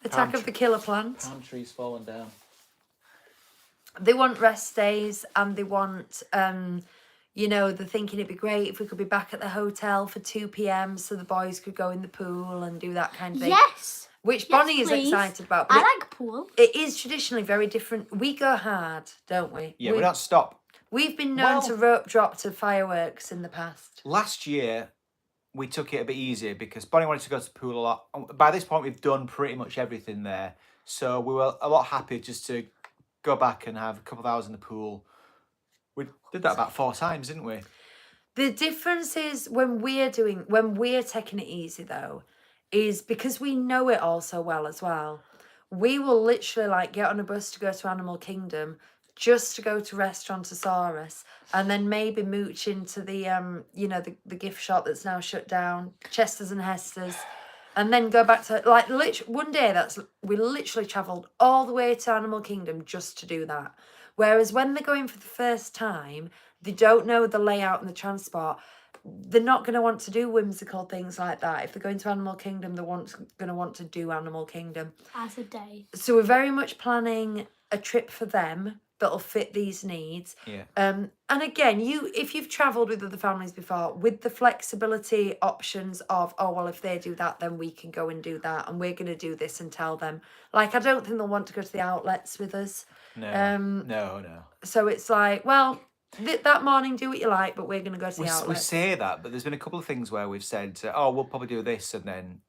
Attack of the Killer Plant. Palm trees falling down. They want rest days and they want they're thinking it'd be great if we could be back at the hotel for 2 p.m. so the boys could go in the pool and do that kind of thing. Yes. Which Yes, Bonnie is please. excited about. I But like pool. it is traditionally very different. We go hard, don't we? Yeah, we don't stop. We've been known to rope drop to fireworks in the past. Last year, we took it a bit easier because Bonnie wanted to go to the pool a lot. By this point, we've done pretty much everything there. So we were a lot happy just to go back and have a couple of hours in the pool. We did that about 4 times, didn't we? The difference is when we're taking it easy though, is because we know it all so well as well. We will literally get on a bus to go to Animal Kingdom just to go to Restaurantosaurus and then maybe mooch into the the gift shop that's now shut down, Chester's and Hester's, and then go back to one day we literally travelled all the way to Animal Kingdom just to do that. Whereas when they're going for the first time, they don't know the layout and the transport. They're not going to want to do whimsical things like that. If they're going to Animal Kingdom, they're going to want to do Animal Kingdom. As a day. So we're very much planning a trip for them that'll fit these needs. Yeah. And again, if you've travelled with other families before, with the flexibility options of, oh well, if they do that, then we can go and do that, and we're going to do this and tell them. Like, I don't think they'll want to go to the outlets with us. No. No. So it's like, well, that morning, do what you like, but we're going to go to the We outlets. say that, but there's been a couple of things where we've said, oh, we'll probably do this, and then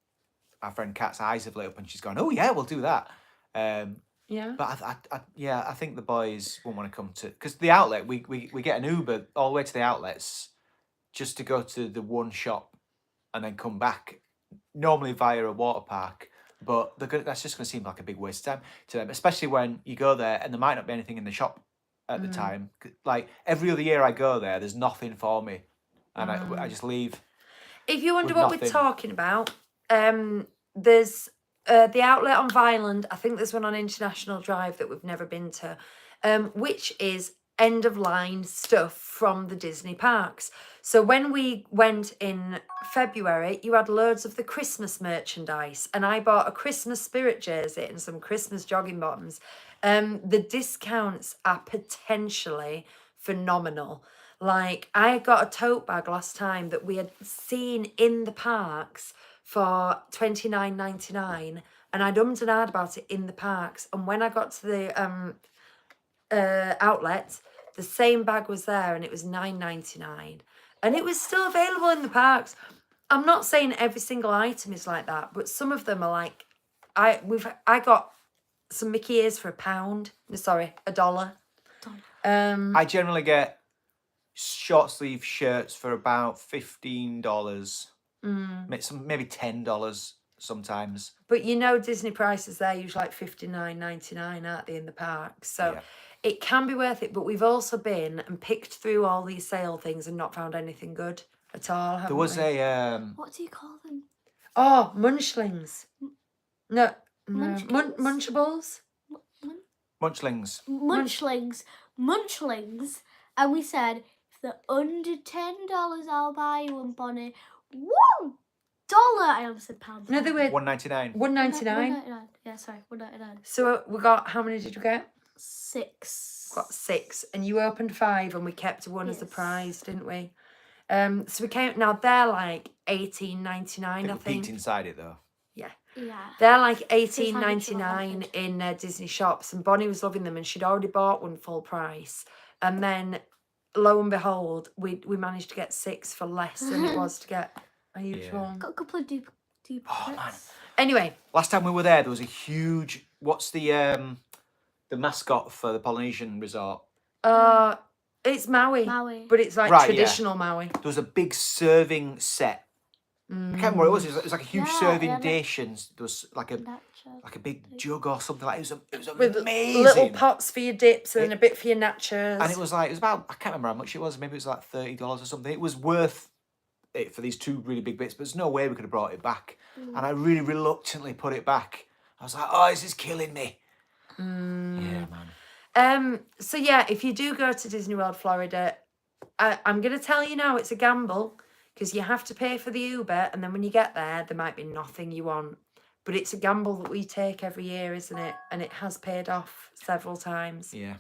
our friend Kat's eyes have lit up, and she's gone, oh yeah, we'll do that. Yeah. But I think the boys won't want to come to, because the outlet, we get an Uber all the way to the outlets just to go to the one shop and then come back, normally via a water park. But that's just going to seem like a big waste of time to them, especially when you go there and there might not be anything in the shop at the time. Like every other year I go there, there's nothing for me, and I just leave. If you wonder with what nothing. we're talking about, there's the outlet on Vineland. I think there's one on International Drive that we've never been to, which is end of line stuff from the Disney parks. So when we went in February, you had loads of the Christmas merchandise, and I bought a Christmas spirit jersey and some Christmas jogging bottoms. The discounts are potentially phenomenal. Like, I got a tote bag last time that we had seen in the parks for $29.99, and I'd ummed and ahed about it in the parks. And when I got to the outlet, the same bag was there, and it was $9.99, and it was still available in the parks. I'm not saying every single item is like that, but some of them are like, I got some Mickey ears for $1. Sorry, $1. I generally get short sleeve shirts for about $15, maybe $10 sometimes. But you know, Disney prices there usually like $59.99, aren't they, in the park? So Yeah. it can be worth it. But we've also been and picked through all these sale things and not found anything good at all. There Haven't was we? a What do you call them? Oh, Munchlings. No, Munchkins? Munchables. Munchlings. Munchlings. And we said, if they're under $10, I'll buy you one, Bonnie. $1. I almost said pounds. No, they were $1.99. $1.99. $1.99. Yeah, sorry, $1.99. So we got, how many did you get? 6. Got 6, and you opened 5, and we kept one as a Yes. prize, didn't we? So we came. Now they're like $18.99, I Peeked think. inside it though. Yeah. They're like how much you $18.99 in Disney shops, and Bonnie was loving them, and she'd already bought one full price. And then, lo and behold, we managed to get 6 for less than it was to get a huge Yeah. one. Got a couple of duplicates. Oh, man. Anyway, Last time we were there was a huge. What's the mascot for the Polynesian resort? it's Maui, Maui. but it's like Right, yeah. traditional Maui. There was a big serving set. I can't remember what it was. It was like a huge Yeah, serving yeah, dish, and there was like a big jug or something like. It was With amazing. little pots for your dips and then a bit for your nachos. And it was about, I can't remember how much it was. Maybe it was like $30 or something. It was worth it for these 2 really big bits, but there's no way we could have brought it back. And I really reluctantly put it back. I was like, oh, this is killing me. Yeah, man. So yeah, if you do go to Disney World Florida, I'm going to tell you now, it's a gamble, because you have to pay for the Uber, and then when you get there might be nothing you want. But it's a gamble that we take every year, isn't it? And it has paid off several times. Yeah.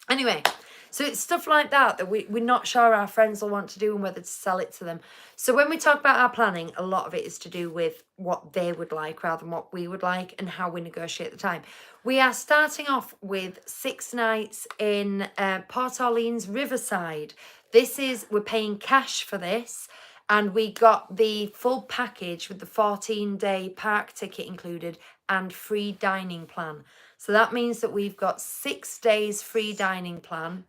Anyway, so it's stuff like that we're not sure our friends will want to do and whether to sell it to them. So when we talk about our planning, a lot of it is to do with what they would like rather than what we would like, and how we negotiate the time. We are starting off with 6 nights in Port Orleans Riverside. We're paying cash for this, and we got the full package with the 14-day park ticket included and free dining plan. So that means that we've got 6 days free dining plan.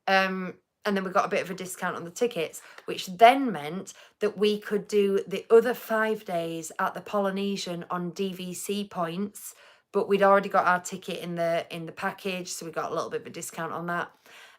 And then we got a bit of a discount on the tickets, which then meant that we could do the other 5 days at the Polynesian on DVC points, but we'd already got our ticket in the package, so we got a little bit of a discount on that.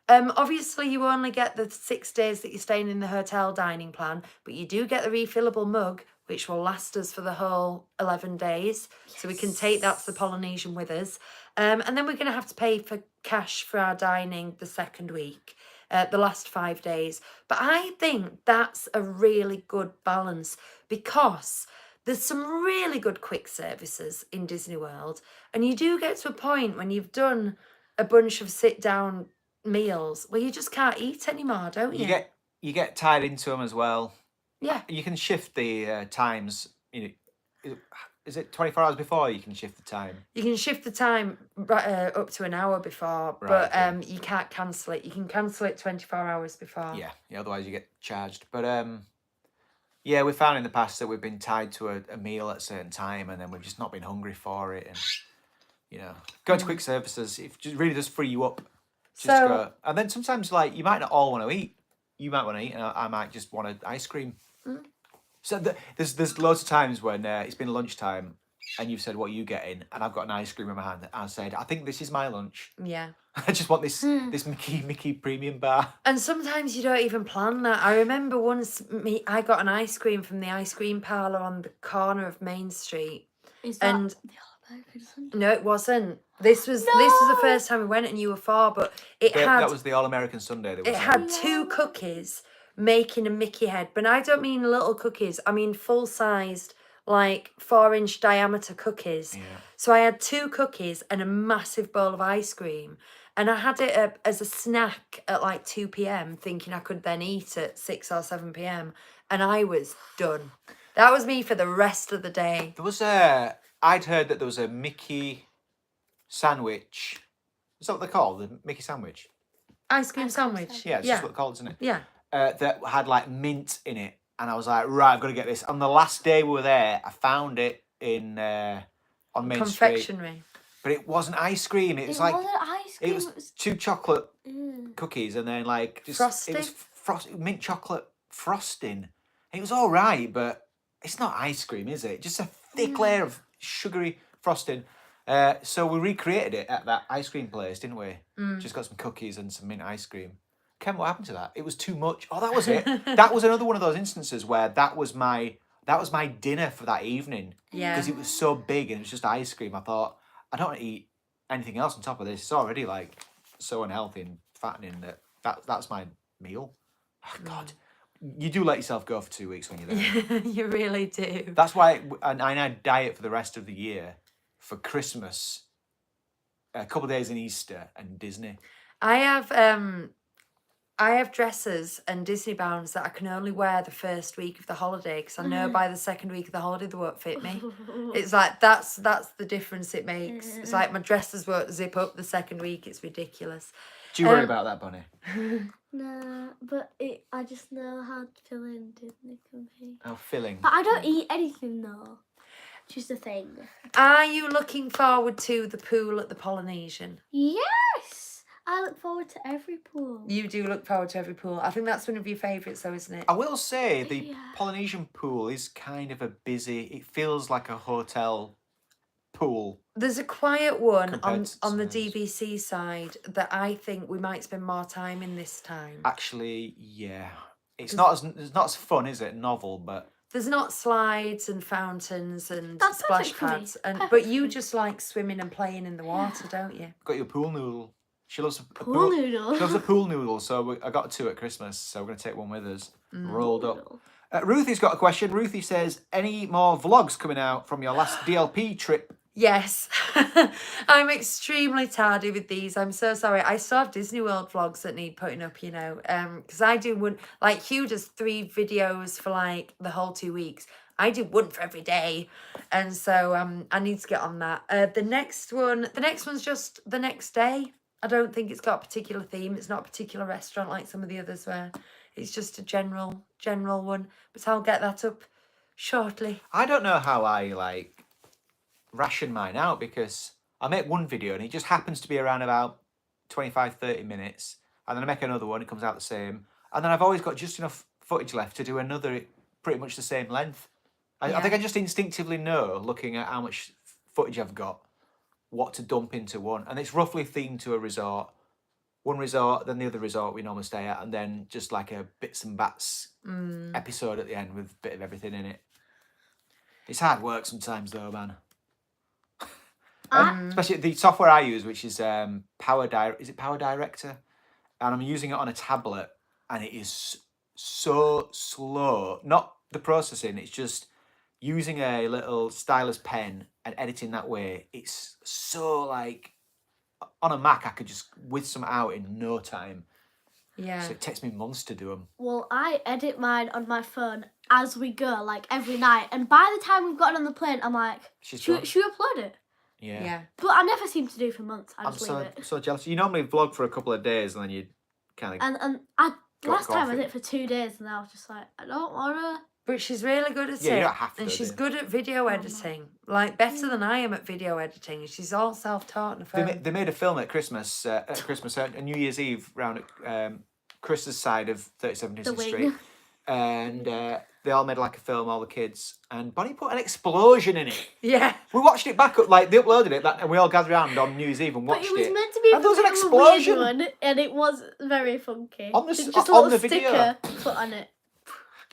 Obviously, you only get the 6 days that you're staying in the hotel dining plan, but you do get the refillable mug, which will last us for the whole 11 days. So we can take that to the Polynesian with us. And then we're going to have to pay for cash for our dining the second week, the last 5 days. But I think that's a really good balance, because there's some really good quick services in Disney World. And you do get to a point when you've done a bunch of sit down meals, well, you just can't eat anymore, don't you? You get tied into them as well. Yeah. You can shift the times. Is it 24 hours before you can shift the time? You can shift the time up to an hour before, Right, but you can't cancel it. You can cancel it 24 hours before. Yeah, otherwise you get charged. But yeah, we found in the past that we've been tied to a meal at a certain time, and then we've just not been hungry for it. And going to quick services, it just really does free you up. Just go, and then sometimes like you might not all want to eat. You might want to eat, and I might just want an ice cream. So there's loads of times when it's been lunchtime, and you've said, "What are you getting?" And I've got an ice cream in my hand. And I said, "I think this is my lunch." Yeah. I just want this Mickey premium bar. And sometimes you don't even plan that. I remember once I got an ice cream from the ice cream parlour on the corner of Main Street. Is that And the All-American Sunday? no, it wasn't. This was the first time we went, and you were 4. But That was the All-American Sunday. it had 2 cookies making a Mickey head. But I don't mean little cookies. I mean full-sized, like 4-inch diameter cookies. Yeah. So I had 2 cookies and a massive bowl of ice cream. And I had it as a snack at like 2 p.m, thinking I could then eat at 6 or 7 p.m. And I was done. That was me for the rest of the day. There was I'd heard that there was a Mickey sandwich. Is that what they're called? The Mickey sandwich? Ice cream sandwich. Yeah, it's just what they're called, isn't it? Yeah. That had like mint in it. And I was like, right, I've got to get this. On the last day we were there, I found it on Main Street. Confectionery. But it wasn't ice cream. It was like wasn't ice cream. it was 2 chocolate cookies and then like just Frosting? it was mint chocolate frosting. It was all right, but it's not ice cream, is it? Just a thick layer of sugary frosting. So we recreated it at that ice cream place, didn't we? Just got some cookies and some mint ice cream. Ken, what happened to that? It was too much. Oh, that was it. That was another one of those instances where that was my dinner for that evening. Yeah. Because it was so big and it was just ice cream. I thought, I don't want to eat anything else on top of this. It's already like so unhealthy and fattening that's my meal. Oh, God. You do let yourself go for 2 weeks when you're there. You really do. That's why I diet for the rest of the year for Christmas, a couple of days in Easter and Disney. I have dresses and Disney bounds that I can only wear the first week of the holiday because I know by the second week of the holiday they won't fit me. It's like that's the difference it makes. It's like my dresses won't zip up the second week. It's ridiculous. Do you worry about that, Bonnie? Nah, but I just know how filling Disney can be. How filling. But I don't eat anything though. Just a thing. Are you looking forward to the pool at the Polynesian? Yes! I look forward to every pool. You do look forward to every pool. I think that's one of your favourites though, isn't it? I will say the Polynesian pool is kind of it feels like a hotel pool. There's a quiet one Compared on to the some DVC side that I think we might spend more time in this time. Actually, yeah. It's not as fun, is it? Novel, but There's not slides and fountains and That's splash perfect for me. pads, but Perfect you for me. just like swimming and playing in the water, don't you? got your pool noodle. She loves a Pool noodle. She loves a pool noodle, so I got 2 at Christmas, so we're going to take one with us. Rolled up. Ruthie's got a question. Ruthie says, any more vlogs coming out from your last DLP trip? Yes. I'm extremely tardy with these. I'm so sorry. I still have Disney World vlogs that need putting up, you know, because I do one, like Hugh does 3 videos for like the whole 2 weeks. I do one for every day. And so I need to get on that. The next one's just the next day. I don't think it's got a particular theme. It's not a particular restaurant like some of the others where it's just a general one. But I'll get that up shortly. I don't know how I ration mine out because I make one video and it just happens to be around about 25-30 minutes, and then I make another one, it comes out the same, and then I've always got just enough footage left to do another pretty much the same length. I think I just instinctively know, looking at how much footage I've got, what to dump into one, and it's roughly themed to a resort. One resort, then the other resort we normally stay at, and then just like a bits and bats episode at the end with a bit of everything in it. It's hard work sometimes though, man. Especially the software I use, which is Power Director, and I'm using it on a tablet, and it is so slow. Not the processing; it's just using a little stylus pen and editing that way. It's so on a Mac, I could just whiz some out in no time. Yeah. So it takes me months to do them. Well, I edit mine on my phone as we go, like every night. And by the time we've gotten on the plane, I'm like, She's should done. we upload it? Yeah. Yeah. But I never seem to do for months. I I'm just leave it. so jealous. You normally vlog for a couple of days and then you kind of. And I last go time off I it. did it for 2 days, and I was just like, I don't wanna. But she's really good at Yeah, you it. don't have to, and do she's you? good at video editing. Like, better than I am at video editing. She's all self-taught on the phone. They made a film at Christmas, New Year's Eve, round at Chris's side of 37 The Disney wing. Street. And they all made like a film, all the kids. And Bonnie put an explosion in it. Yeah. We watched it back up, like they uploaded it, and we all gathered around on New Year's Eve and But watched it was it. meant to be And there was an a bit of a explosion. weird one, and it was very funky. On the Just s- a on little the video. sticker put on it,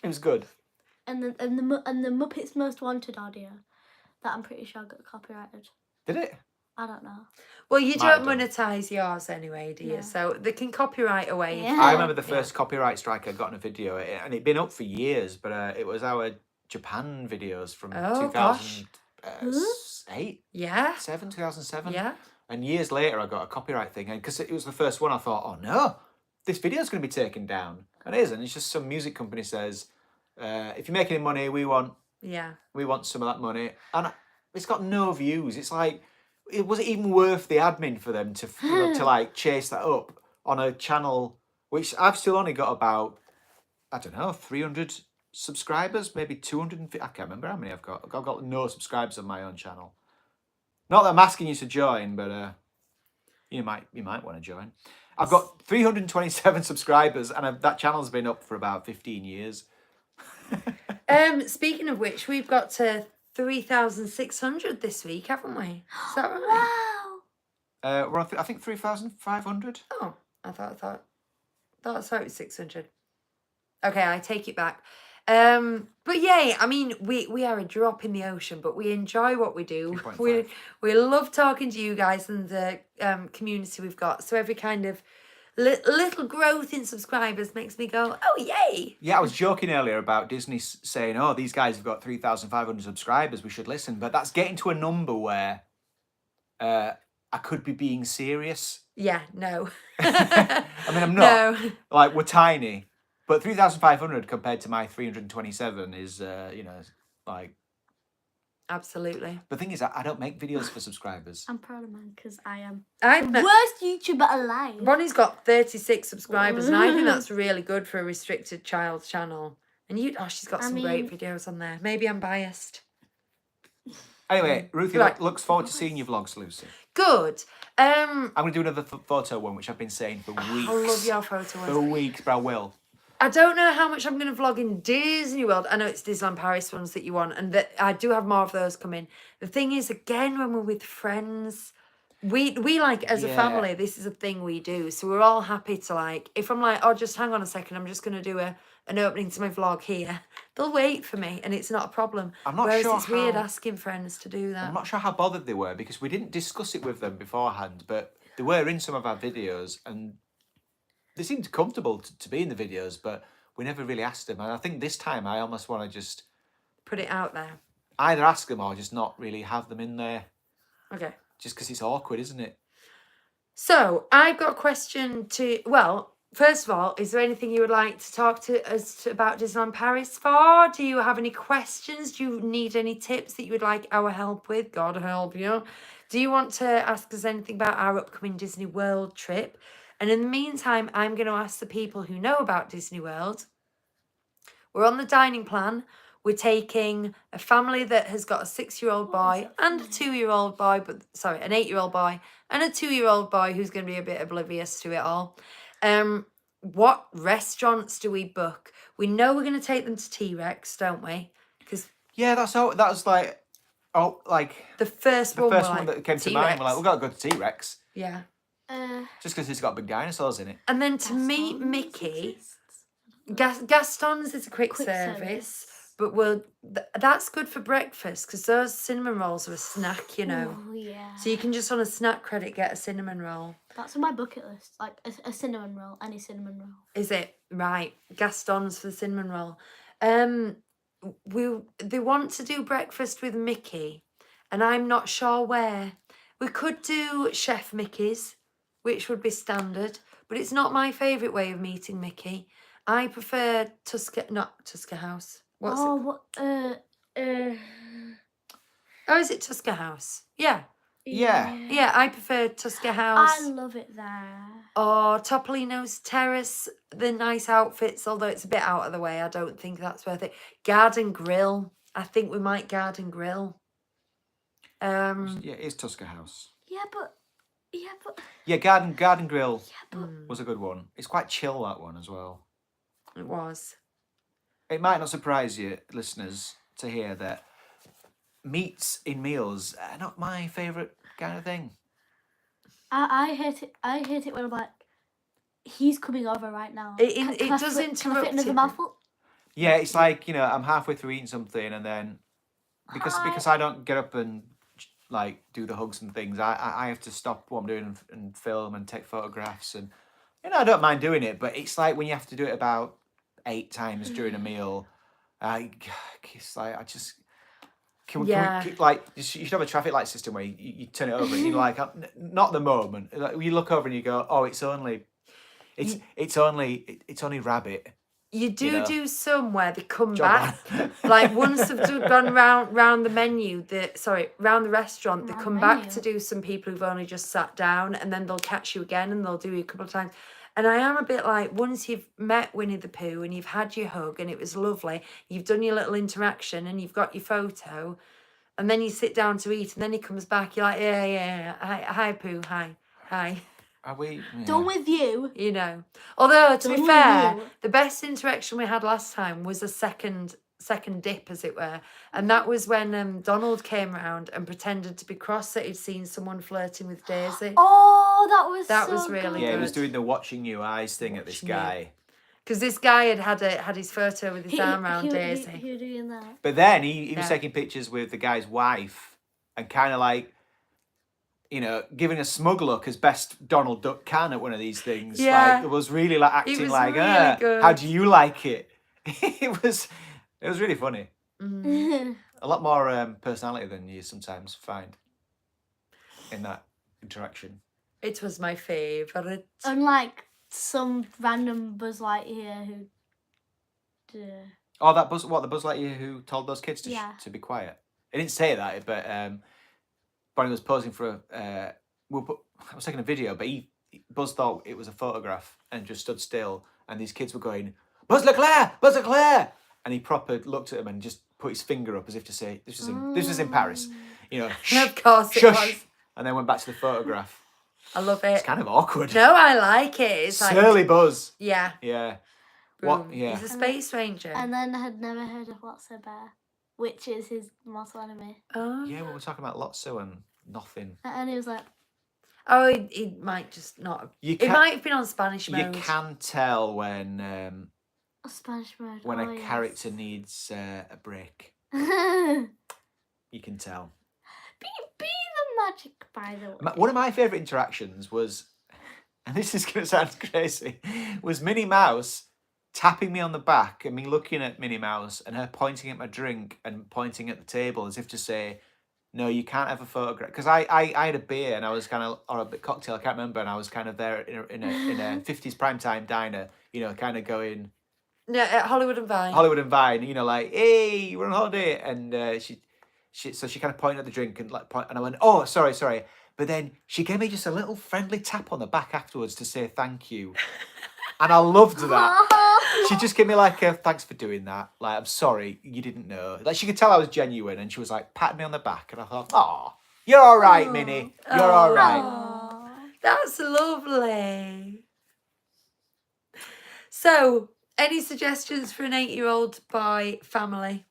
It was good. and the Muppets Most Wanted audio that I'm pretty sure got copyrighted. Did it? I don't know. Well, you Might don't have done. monetize yours anyway, do you? No. So they can copyright away. Yeah. I remember the first copyright strike I got in a video, and it'd been up for years, but it was our Japan videos from Oh, gosh. 2008, Yeah. 2007. Yeah. And years later, I got a copyright thing, and because it was the first one, I thought, oh no, this video's going to be taken down. And it isn't. It's just some music company says, if you're making money, we want Yeah. some of that money, and it's got no views. It's like, was it even worth the admin for them to to like chase that up on a channel which I've still only got about, I don't know, 300 subscribers, maybe 250. I can't remember how many I've got. I've got no subscribers on my own channel. Not that I'm asking you to join, but you might want to join. I've got 327 subscribers, and that channel's been up for about 15 years. Speaking of which, we've got to 3,600 this week, haven't we? Is that right? Wow. We're on, I think 3,500. Oh, I thought it was 600. Okay, I take it back. But yeah, I mean, we are a drop in the ocean, but we enjoy what we do. 3.5. We love talking to you guys and the community we've got. So every kind of little growth in subscribers makes me go, oh yay! Yeah, I was joking earlier about Disney saying, oh, these guys have got 3,500 subscribers, we should listen. But that's getting to a number where I could be being serious. Yeah, no. I mean, I'm not. No. Like, we're tiny. But 3,500 compared to my 327 is, like... Absolutely. The thing is, I don't make videos for subscribers. I'm proud of mine because I am I've the worst YouTuber alive. Bonnie's got 36 subscribers, and I think that's really good for a restricted child channel. And she's got some great videos on there. Maybe I'm biased. Anyway, Ruthie Right. looks forward to seeing your vlogs, Lucy. Good. I'm going to do another photo one, which I've been saying for weeks. I love your photo For ones. weeks, but I will. I don't know how much I'm going to vlog in Disney World. I know it's Disneyland Paris ones that you want, and that I do have more of those coming. The thing is, again, when we're with friends, we like, as a Yeah. family, this is a thing we do. So we're all happy to, like, if I'm like, oh, just hang on a second, I'm just going to do an opening to my vlog here, they'll wait for me, and it's not a problem. I'm not Whereas sure it's weird how- asking friends to do that. I'm not sure how bothered they were because we didn't discuss it with them beforehand, but they were in some of our videos and they seemed comfortable to be in the videos, but we never really asked them. And I think this time I almost want to just Put it out there. either ask them or just not really have them in there, Okay. just because it's awkward, isn't it? So I've got a question first of all, is there anything you would like to talk to us about Disneyland Paris for? Do you have any questions? Do you need any tips that you would like our help with? God help you. Do you want to ask us anything about our upcoming Disney World trip? And in the meantime, I'm going to ask the people who know about Disney World. We're on the dining plan. We're taking a family that has got a 6-year-old boy and a 2-year-old boy, an 8-year-old boy and a 2-year-old boy who's going to be a bit oblivious to it all. What restaurants do we book? We know we're going to take them to T-Rex, don't we? Because Yeah, that was like, the first one, that came to mind. We're like, we've got to go to T-Rex yeah. just because it's got big dinosaurs in it. And then to meet Mickey, Gaston's is a quick service. But that's good for breakfast because those cinnamon rolls are a snack, you know. Oh, yeah. So you can just on a snack credit get a cinnamon roll. That's on my bucket list. Like a cinnamon roll, any cinnamon roll. Is it? Right. Gaston's for the cinnamon roll. They want to do breakfast with Mickey, and I'm not sure where. We could do Chef Mickey's, which would be standard, but it's not my favourite way of meeting Mickey. I prefer not Tusker House. What's it? What? Oh, is it Tusker House? Yeah. Yeah. Yeah, I prefer Tusker House. I love it there. Or Topolino's Terrace, the nice outfits, although it's a bit out of the way. I don't think that's worth it. Garden Grill. I think we might Garden Grill. Yeah, it's Tusker House. Yeah, but. Yeah, Garden Grill Yeah, but. was a good one. It's quite chill, that one, as well. It was. It might not surprise you, listeners, to hear that meats in meals are not my favourite kind of thing. I hate it. I hate it when I'm like, he's coming over right now. It Can I does fit interrupt another you. mouthful? Yeah, it's like, I'm halfway through eating something, and then because I don't get up and like do the hugs and things, I have to stop what I'm doing and film and take photographs, and I don't mind doing it, but it's like when you have to do it about 8 times during a meal, it's like I just. Can we, like, you should have a traffic light system where you turn it over and you're like, not the moment. Like, you look over and you go, oh, it's only rabbit. You do some where they come Job back. Like once they've gone round the menu, round the restaurant, they Round come the back menu. to do some people who've only just sat down, and then they'll catch you again and they'll do you a couple of times. And I am a bit like, once you've met Winnie the Pooh and you've had your hug and it was lovely, you've done your little interaction and you've got your photo, and then you sit down to eat and then he comes back, you're like, yeah. Hi Pooh, hi. Are we? Yeah. Done with you. You know. Although, to be Done with fair, you. the best interaction we had last time was a second dip, as it were. And that was when Donald came round and pretended to be cross that he'd seen someone flirting with Daisy. Oh, That so was really Yeah, he good. was doing the watching you eyes thing at this Watching you. guy. Because this guy had his photo with his arm around Daisy. Who doing that? But then he was Yeah. taking pictures with the guy's wife and kind of like, giving a smug look as best Donald Duck can at one of these things. Yeah. Like, it was really like acting was like, really good. how do you like it? It was really funny. Mm. A lot more personality than you sometimes find in that interaction. It was my favourite. Unlike some random Buzz Lightyear who. Oh, the Buzz Lightyear who told those kids Yeah. to be quiet. He didn't say that, but Bonnie was posing for I was taking a video, but Buzz thought it was a photograph and just stood still, and these kids were going, Buzz Leclerc, and he proper looked at him and just put his finger up as if to say, this was in Paris, Of course it shush, was. and then went back to the photograph. I love it. It's kind of awkward. No, I like it. It's like, Surly Buzz. yeah. Yeah. Boom. What? Yeah. He's a space ranger. And then I had never heard of What's a Bear, which is his mortal enemy. Oh. Yeah, we were talking about Lotso and nothing. And he was like, Oh, he might just not. You It might have been on Spanish You mode. can tell when oh, Spanish mode. a character needs a break. Be You can tell. the magic, by the way. One of my favourite interactions was, and this is going to sound crazy, was Minnie Mouse tapping me on the back and me looking at Minnie Mouse and her pointing at my drink and pointing at the table as if to say, no, you can't have a photograph. Because I had a beer and I was kind of, or a cocktail, I can't remember, and I was kind of there in a 50s primetime diner, kind of going... No, at Hollywood and Vine. Hollywood and Vine, like, hey, we're on holiday. And she kind of pointed at the drink and and I went, oh, sorry. But then she gave me just a little friendly tap on the back afterwards to say thank you. And I loved that. She just gave me like a thanks for doing that. Like, I'm sorry, you didn't know. Like, she could tell I was genuine, and she was like patting me on the back, and I thought, oh, you're all right, Minnie. You're all right. Aw. That's lovely. So, any suggestions for an 8-year-old by family?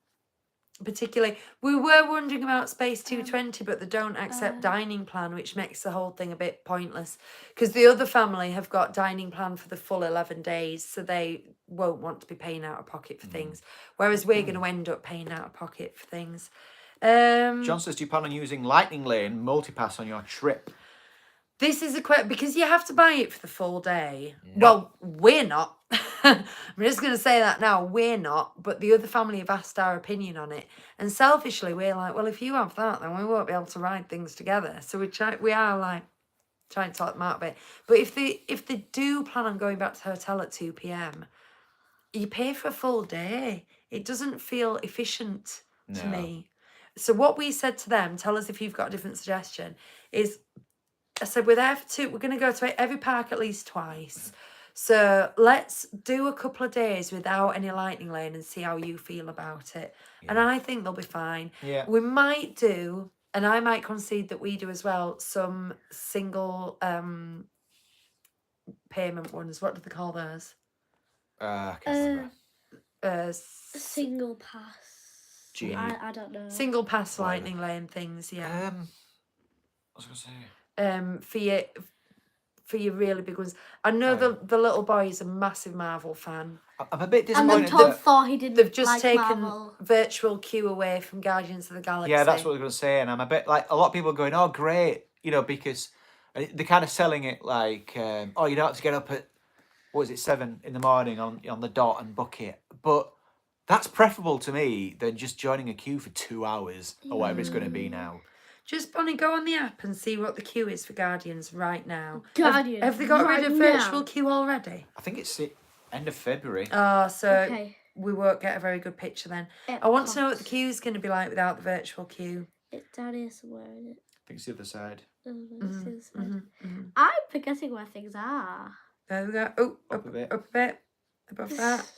Particularly, we were wondering about Space 220, but they don't accept dining plan, which makes the whole thing a bit pointless. Because the other family have got dining plan for the full 11 days, so they won't want to be paying out of pocket for things. Whereas we're going to end up paying out of pocket for things. John says, do you plan on using Lightning Lane multipass on your trip? This is a question because you have to buy it for the full day. No. Well, we're not. I'm just going to say that now. We're not, but the other family have asked our opinion on it. And selfishly, we're like, well, if you have that, then we won't be able to ride things together. So we are like trying to talk them out a bit. But if they do plan on going back to the hotel at 2 p.m, you pay for a full day. It doesn't feel efficient to me. So what we said to them, tell us if you've got a different suggestion, is I said we're there for 2. We're going to go to every park at least twice. So let's do a couple of days without any lightning lane and see how you feel about it. Yeah. And I think they'll be fine. Yeah. We might do, and I might concede that we do as well, some single payment ones. What do they call those? I can't remember. Single pass. I don't know. Single pass lightning lane things, yeah. I was gonna say. For your really big ones. I know the little boy is a massive Marvel fan. I'm a bit disappointed. And Tom thought he didn't. They've just like taken Marvel. virtual queue away from Guardians of the Galaxy. Yeah, that's what I was gonna say, and I'm a bit like a lot of people are going, "Oh, great," because they're kind of selling it like, "Oh, you don't have to get up at 7 in the morning on the dot and book it," but that's preferable to me than just joining a queue for 2 hours or whatever it's going to be now. Just, Bonnie, go on the app and see what the queue is for Guardians right now. Guardians. Have they got rid of virtual queue already? I think it's the end of February. Oh, so we won't get a very good picture then. I want to know what the queue is going to be like without the virtual queue. It's down here somewhere, isn't it? I think it's the other side. I'm forgetting where things are. There we go. Oh, up a bit. Above that.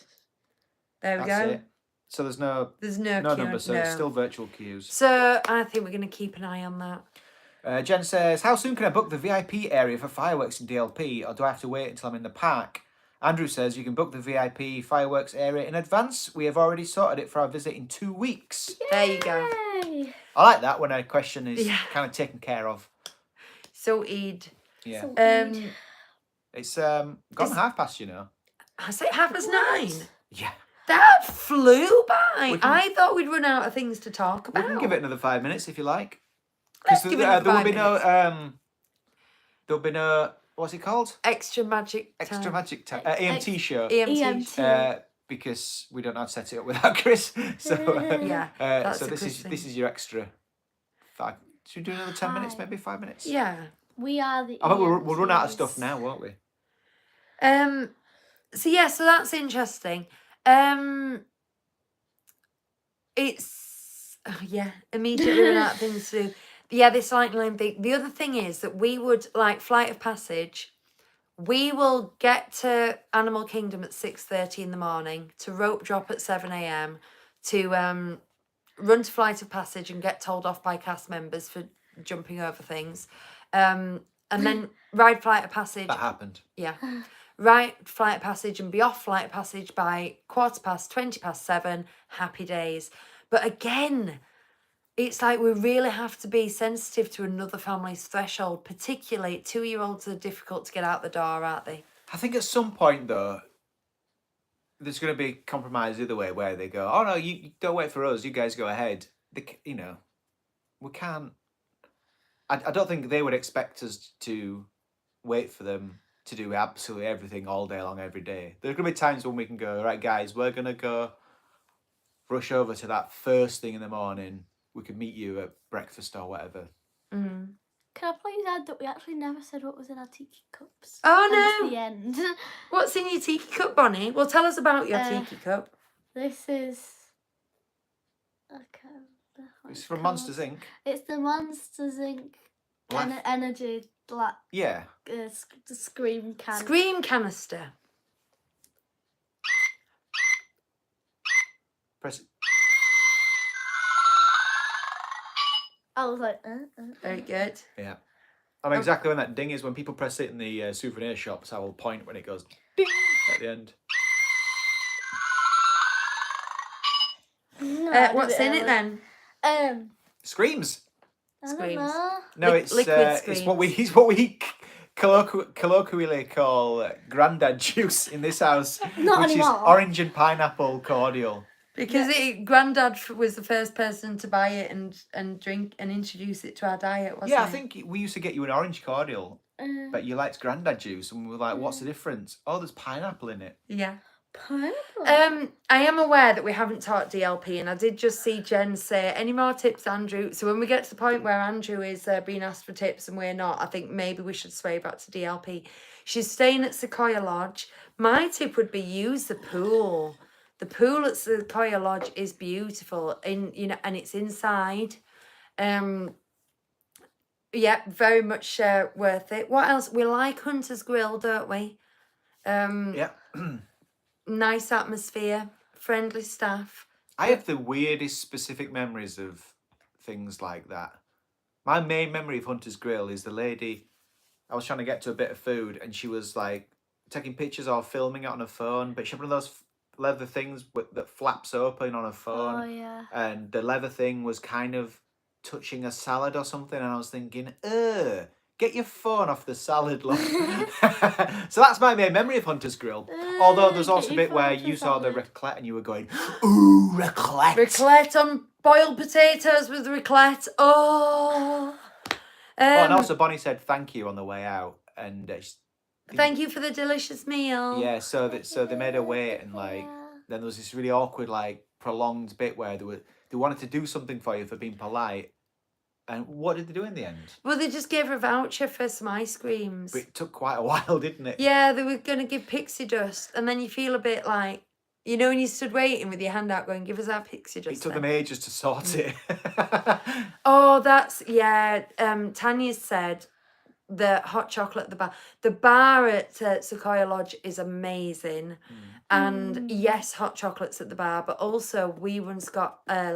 There we That's go. it. So there's no queue, number, so it's still virtual queues. So I think we're going to keep an eye on that. Jen says, how soon can I book the VIP area for fireworks in DLP, or do I have to wait until I'm in the park? Andrew says you can book the VIP fireworks area in advance. We have already sorted it for our visit in 2 weeks. Yay! There you go. I like that when a question is kind of taken care of. So Eid. Yeah. So it's gone 9:30, I say 9:30. Yeah. That flew by. I thought we'd run out of things to talk about. We can give it another 5 minutes if you like. Let's give it another 5 minutes. There'll be no, what's it called? Extra magic time. EMT show. EMT. Because we don't know how to set it up without Chris. So that's so this is your extra 5. Should we do another 10 minutes, maybe 5 minutes? Yeah. We are the I bet we'll run out of stuff now, won't we? So that's interesting. It's immediately run out of things to do. Yeah, this lightning lane thing. The other thing is that we would like Flight of Passage. We will get to Animal Kingdom at 6:30 in the morning, to rope drop at 7 a.m, to run to Flight of Passage and get told off by cast members for jumping over things, and then ride Flight of Passage. That happened. Yeah. Ride Flight of Passage and be off Flight of Passage by 7:15. Happy days. But again, it's like we really have to be sensitive to another family's threshold, particularly 2-year-olds are difficult to get out the door, aren't they? I think at some point, though, there's going to be compromise the other way where they go, oh, no, you don't wait for us, you guys go ahead. We can't... I don't think they would expect us to wait for them to do absolutely everything all day long, every day. There's going to be times when we can go, right, guys, we're going to go rush over to that first thing in the morning. We could meet you at breakfast or whatever. Mm. Can I please add that we actually never said what was in our tiki cups? Oh, no. At the end. What's in your tiki cup, Bonnie? Well, tell us about your tiki cup. This is... It's from Monsters, Inc. It's the Monsters, Inc. Energy... Yeah. The Scream can. Scream canister. Press it. I was like, Very good. Yeah. I know exactly when that ding is. When people press it in the souvenir shops, I will point when it goes ding at the end. No, what's in it then? Screams. Screams. No, it's liquid screams. It's what we colloquially call granddad juice in this house, Not which anymore. is orange and pineapple cordial. Because Grandad was the first person to buy it and drink and introduce it to our diet, wasn't Yeah, it? I think we used to get you an orange cordial, but you liked granddad juice, and we were like, what's the difference? Oh, there's pineapple in it. Yeah. Pineapple. I am aware that we haven't taught DLP, and I did just see Jen say, any more tips, Andrew? So when we get to the point where Andrew is being asked for tips and we're not, I think maybe we should sway back to DLP. She's staying at Sequoia Lodge. My tip would be use the pool. The pool at Sequoia Lodge is beautiful, and it's inside. Yeah, very much worth it. What else? We like Hunter's Grill, don't we? Yeah. Nice atmosphere, friendly staff. I have the weirdest specific memories of things like that. My main memory of Hunter's Grill is the lady, I was trying to get to a bit of food and she was like taking pictures or filming it on her phone, but she had one of those leather things that flaps open on her phone. Oh, yeah. And the leather thing was kind of touching a salad or something, and I was thinking, get your phone off the salad, love. So that's my main memory of Hunter's Grill. Although there's also a bit where you saw the raclette and you were going, ooh, raclette. Raclette on boiled potatoes with raclette. Oh. And also Bonnie said thank you on the way out, and thank you for the delicious meal. yeah, so they made her wait, and like then there was this really awkward, like prolonged bit where they wanted to do something for you for being polite. And what did they do in the end? Well, they just gave her a voucher for some ice creams. But it took quite a while, didn't it? Yeah, they were going to give pixie dust. And then you feel a bit like, when you stood waiting with your hand out going, give us our pixie dust. It took then. them ages to sort it. Oh, Tanya said the hot chocolate at the bar. The bar at Sequoia Lodge is amazing. And yes, hot chocolates at the bar, but also we once got a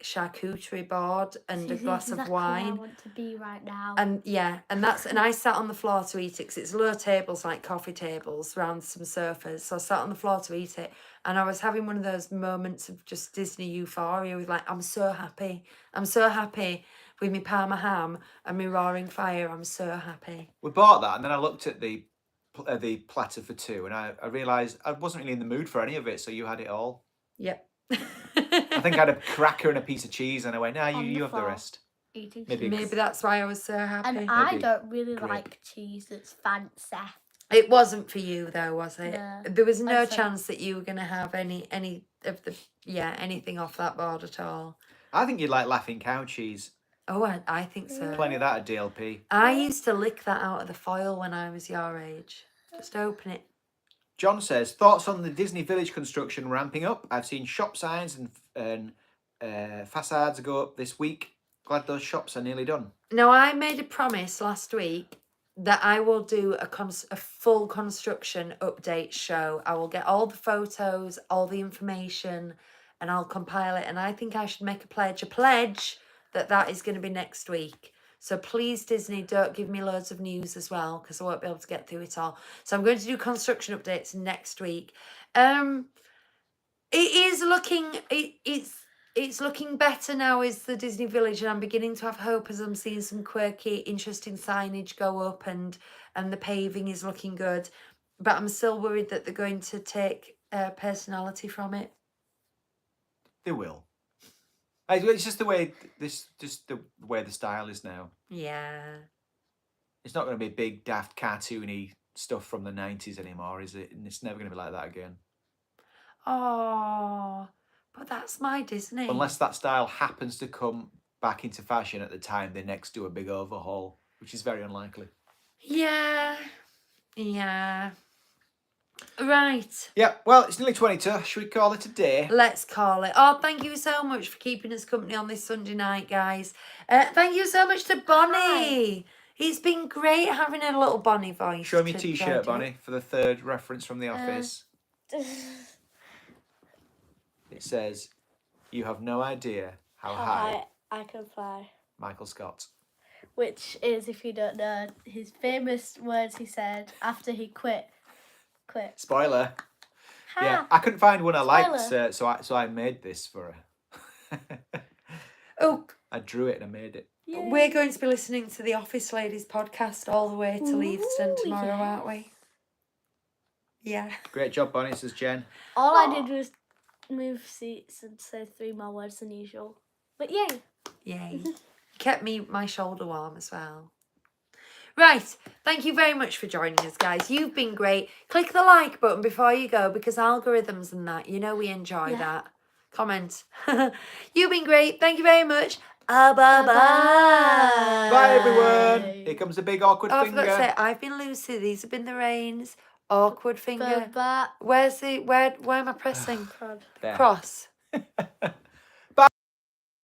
charcuterie board and a glass of wine. I want to be right now. And and I sat on the floor to eat it because it's low tables, like coffee tables, around some sofas. So I sat on the floor to eat it, and I was having one of those moments of just Disney euphoria with I'm so happy with me Parma ham and me roaring fire. I'm so happy. We bought that, and then I looked at the platter for two, and I realised I wasn't really in the mood for any of it, so you had it all. Yep. I think I had a cracker and a piece of cheese, and I went, you have the floor. rest. Eating Maybe cheese. Maybe that's why I was so happy. And I Maybe don't really grape. like cheese that's fancy. It wasn't for you though, was it? No. There was no I said- chance that you were going to have any of the anything off that board at all. I think you'd like Laughing Cow cheese. Oh, I think so. Plenty of that at DLP. I used to lick that out of the foil when I was your age. Just open it. John says, thoughts on the Disney Village construction ramping up? I've seen shop signs and facades go up this week. Glad those shops are nearly done. Now, I made a promise last week that I will do a full construction update show. I will get all the photos, all the information, and I'll compile it. And I think I should make a pledge that is going to be next week. So please, Disney, don't give me loads of news as well, because I won't be able to get through it all. So I'm going to do construction updates next week. It is looking, it's looking better now, is the Disney Village, and I'm beginning to have hope as I'm seeing some quirky, interesting signage go up, and the paving is looking good. But I'm still worried that they're going to take personality from it. They will. It's just the way the way the style is now. Yeah. It's not going to be big, daft, cartoony stuff from the 90s anymore, is it? And it's never going to be like that again. Oh, but that's my Disney. Unless that style happens to come back into fashion at the time they next do a big overhaul, which is very unlikely. Yeah. Right. Yeah, well, it's nearly 22. Should we call it a day? Let's call it. Oh, thank you so much for keeping us company on this Sunday night, guys. Thank you so much to Bonnie. Hi. It's been great having a little Bonnie voice. Show me your t-shirt, Bonnie, for the third reference from The Office. It says, "You have no idea how high I can fly." Michael Scott. Which is, if you don't know, his famous words he said after he quit. Spoiler. Ha. Yeah, I couldn't find one I liked, Spoiler. so I made this for her. Oh, I drew it and I made it. Yay. we're going to be listening to the Office Ladies podcast all the way to Leavesden tomorrow, yeah. aren't we? Yeah. Great job, Bonnie, says Jen. All I did was move seats and say 3 more words than usual. But yay. Yay. Kept my shoulder warm as well. Right. Thank you very much for joining us, guys. You've been great. Click the like button before you go because algorithms and that, you know we enjoy that. Comment. You've been great. Thank you very much. Bye-bye. Bye, everyone. Here comes the big awkward Oh, I finger. forgot to say, I've been Lucy. These have been the Raines. Awkward finger. Bye-bye. Where am I pressing? There. Cross.